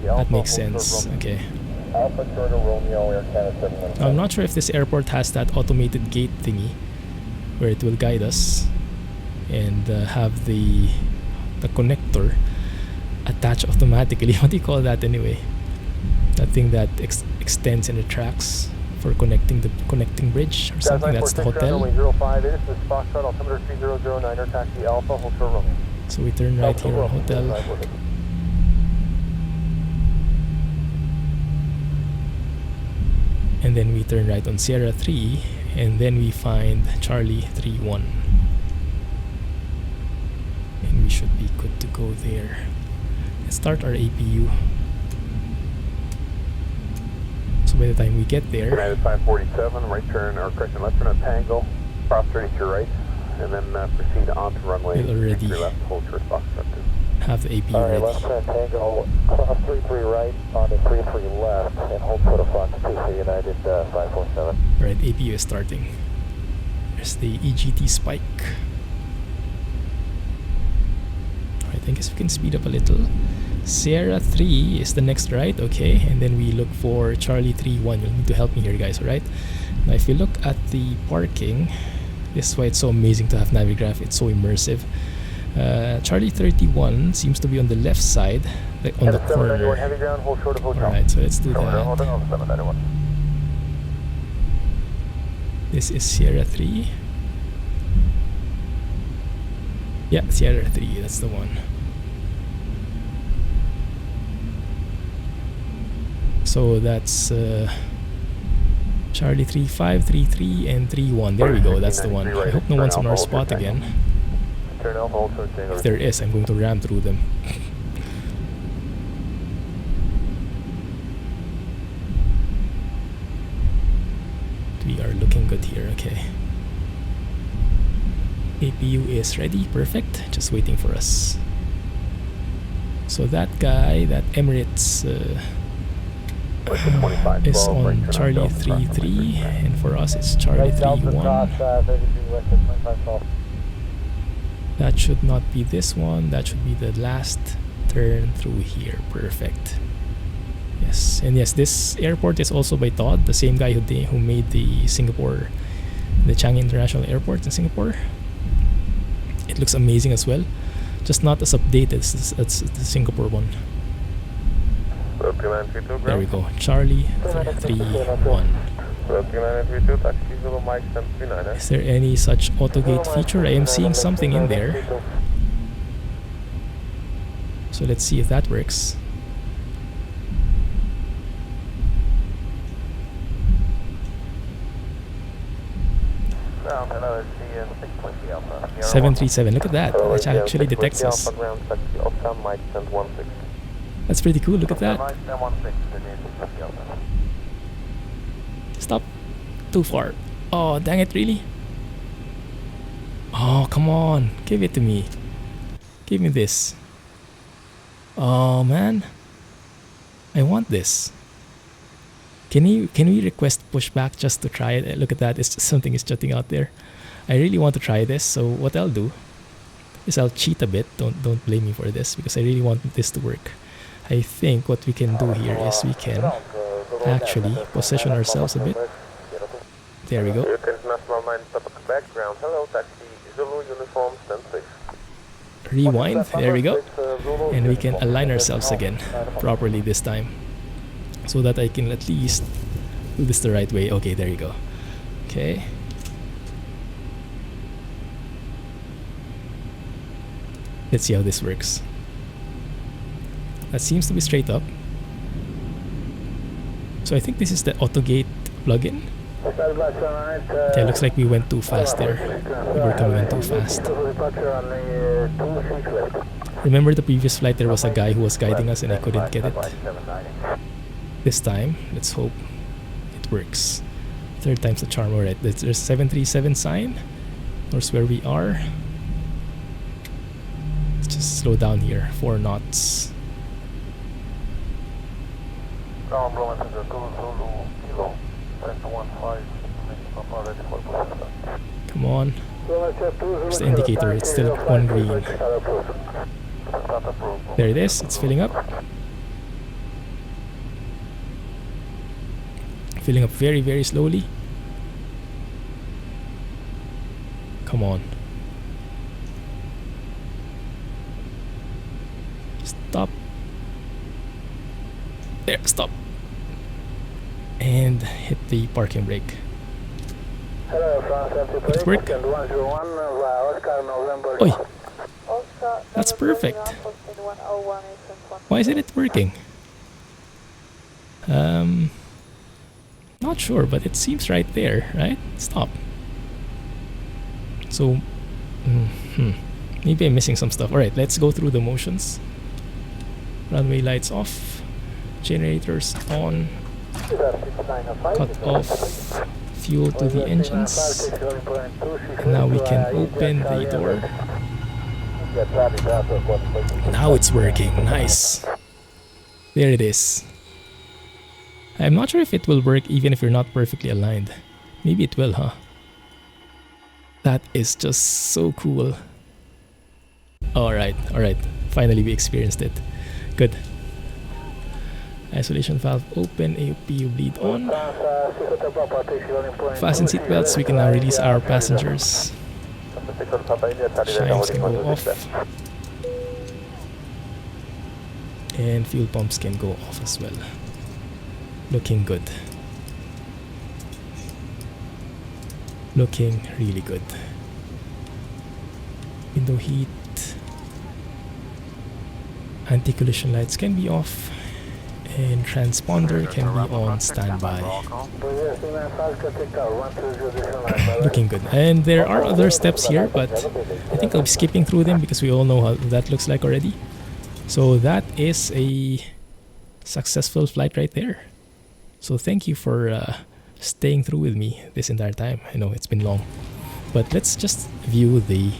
That makes sense, okay. I'm not sure if this airport has that automated gate thingy, where it will guide us, and have the connector attach automatically. What do you call that anyway? That thing that extends in the tracks for connecting the connecting bridge or something. That's the hotel. So we turn right here on Hotel. And then we turn right on Sierra 3, and then we find Charlie 3-1. And we should be good to go there. Let's start our APU. So by the time we get there, United 547, right turn, or correction, left turn at Tango, cross 30 to your right, and then proceed on to runway. we'll already left, hold short box up to. have the APU Alright, ready. left turn Tango, cross 33 right, onto 33 left, and hold for the Fox 2 for United 547. Alright, APU is starting. There's the EGT spike. Alright, I guess we can speed up a little. Sierra 3 is the next right, okay, and then we look for Charlie 3-1. You'll need to help me here, guys, alright? Now if you look at the parking, this is why it's so amazing to have Navigraph. It's so immersive. Charlie 31 seems to be on the left side, like on the corner. Alright, so let's do that. This is Sierra 3. Yeah, Sierra 3, that's the one. So that's Charlie 3-5, 3-3, and 3-1. There we go, that's the one. I hope no one's on our spot again. If there is, I'm going to ram through them. We are looking good here, okay. APU is ready, perfect. Just waiting for us. So that guy, that Emirates is on Charlie 3-3, and for us it's Charlie 3-1. That should not be this one, that should be the last turn through here, perfect. Yes, and yes, this airport is also by Todd, the same guy who made the Changi International Airport in Singapore. It looks amazing as well, just not as updated as the Singapore one. There we go, Charlie 3-1. Is there any such autogate feature? I am seeing something in there. So let's see if that works. Hello, 737, look at that, that actually detects us. That's pretty cool, look at that. Stop. Too far. Oh, dang it, really? Oh, come on. Give it to me. Give me this. Oh, man. I want this. Can we request pushback just to try it? Look at that. It's just something is jutting out there. I really want to try this. So what I'll do is I'll cheat a bit. Don't blame me for this because I really want this to work. I think what we can do here is we can actually position ourselves a bit. There we go. Rewind. There we go. And we can align ourselves again properly this time, so that I can at least do this the right way. Okay, there you go. Okay. Let's see how this works. That seems to be straight up. So I think this is the AutoGate plugin. Okay, looks like we went too fast there. We were coming in too fast. Remember the previous flight, there was a guy who was guiding us and I couldn't get it. This time, let's hope it works. Third time's the charm. Alright, there's 737 sign. That's where we are. Let's just slow down here. 4 knots. Come on. Where's the indicator? It's still on green. There it is. It's filling up. Filling up very, very slowly. Come on. Stop. There, stop. And hit the parking brake. Did it work? Oi! That's perfect. Why isn't it working? Not sure, but it seems right there, right? Stop. So, maybe I'm missing some stuff. Alright, let's go through the motions. Runway lights off. Generators on. Cut off fuel to the engines. And now we can open the door. Now it's working. Nice. There it is. I'm not sure if it will work even if you're not perfectly aligned. Maybe it will, huh? That is just so cool. Alright, alright. Finally we experienced it. Good. Isolation valve open, AOP bleed on. Fasten seatbelts, we can now release our passengers. Shines can go off. And fuel pumps can go off as well. Looking good. Looking really good. Window heat. Anti-collision lights can be off. And transponder can be on standby. Looking good. And there are other steps here, but I think I'll be skipping through them because we all know how that looks like already. So that is a successful flight right there. So thank you for staying through with me this entire time. I know it's been long, but let's just view the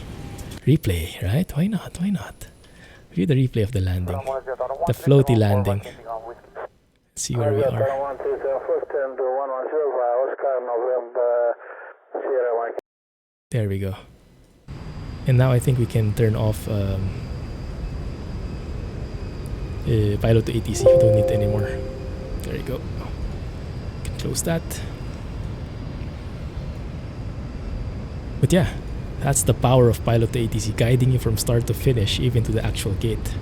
replay, right? Why not? Why not? View the replay of the landing, the floaty landing. Let's see where we are. There we go. And now I think we can turn off Pilot2ATC. We don't need it anymore. There you go. Can close that. But yeah, that's the power of Pilot2ATC, guiding you from start to finish, even to the actual gate.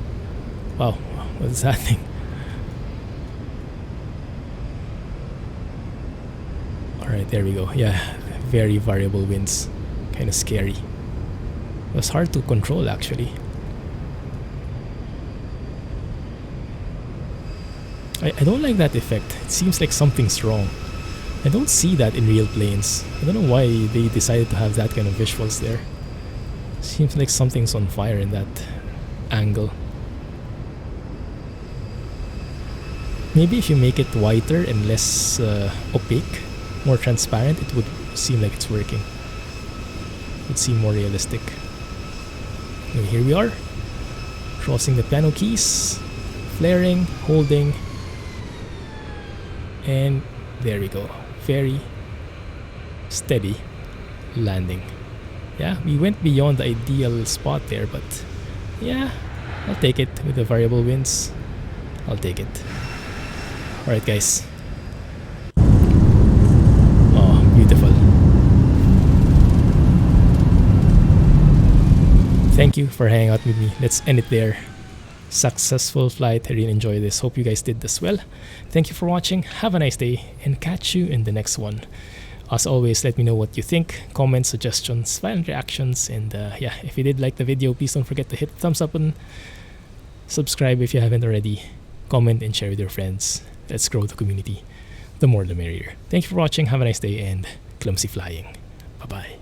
Wow, what is that thing? Alright, there we go. Yeah, very variable winds. Kind of scary. It was hard to control actually. I don't like that effect. It seems like something's wrong. I don't see that in real planes. I don't know why they decided to have that kind of visuals there. Seems like something's on fire in that angle. Maybe if you make it whiter and less opaque, more transparent, it would seem like it's working. It would seem more realistic. And here we are, crossing the piano keys, flaring, holding, and there we go. Very steady landing. Yeah, we went beyond the ideal spot there, but yeah, I'll take it with the variable winds. I'll take it. Alright guys. Oh, beautiful. Thank you for hanging out with me. Let's end it there. Successful flight. I really enjoyed this. Hope you guys did as well. Thank you for watching. Have a nice day and catch you in the next one. As always, let me know what you think, comments, suggestions, violent reactions, and yeah, if you did like the video, please don't forget to hit the thumbs up and subscribe if you haven't already. Comment and share with your friends. Let's grow the community. The more the merrier. Thank you for watching. Have a nice day and clumsy flying. Bye-bye.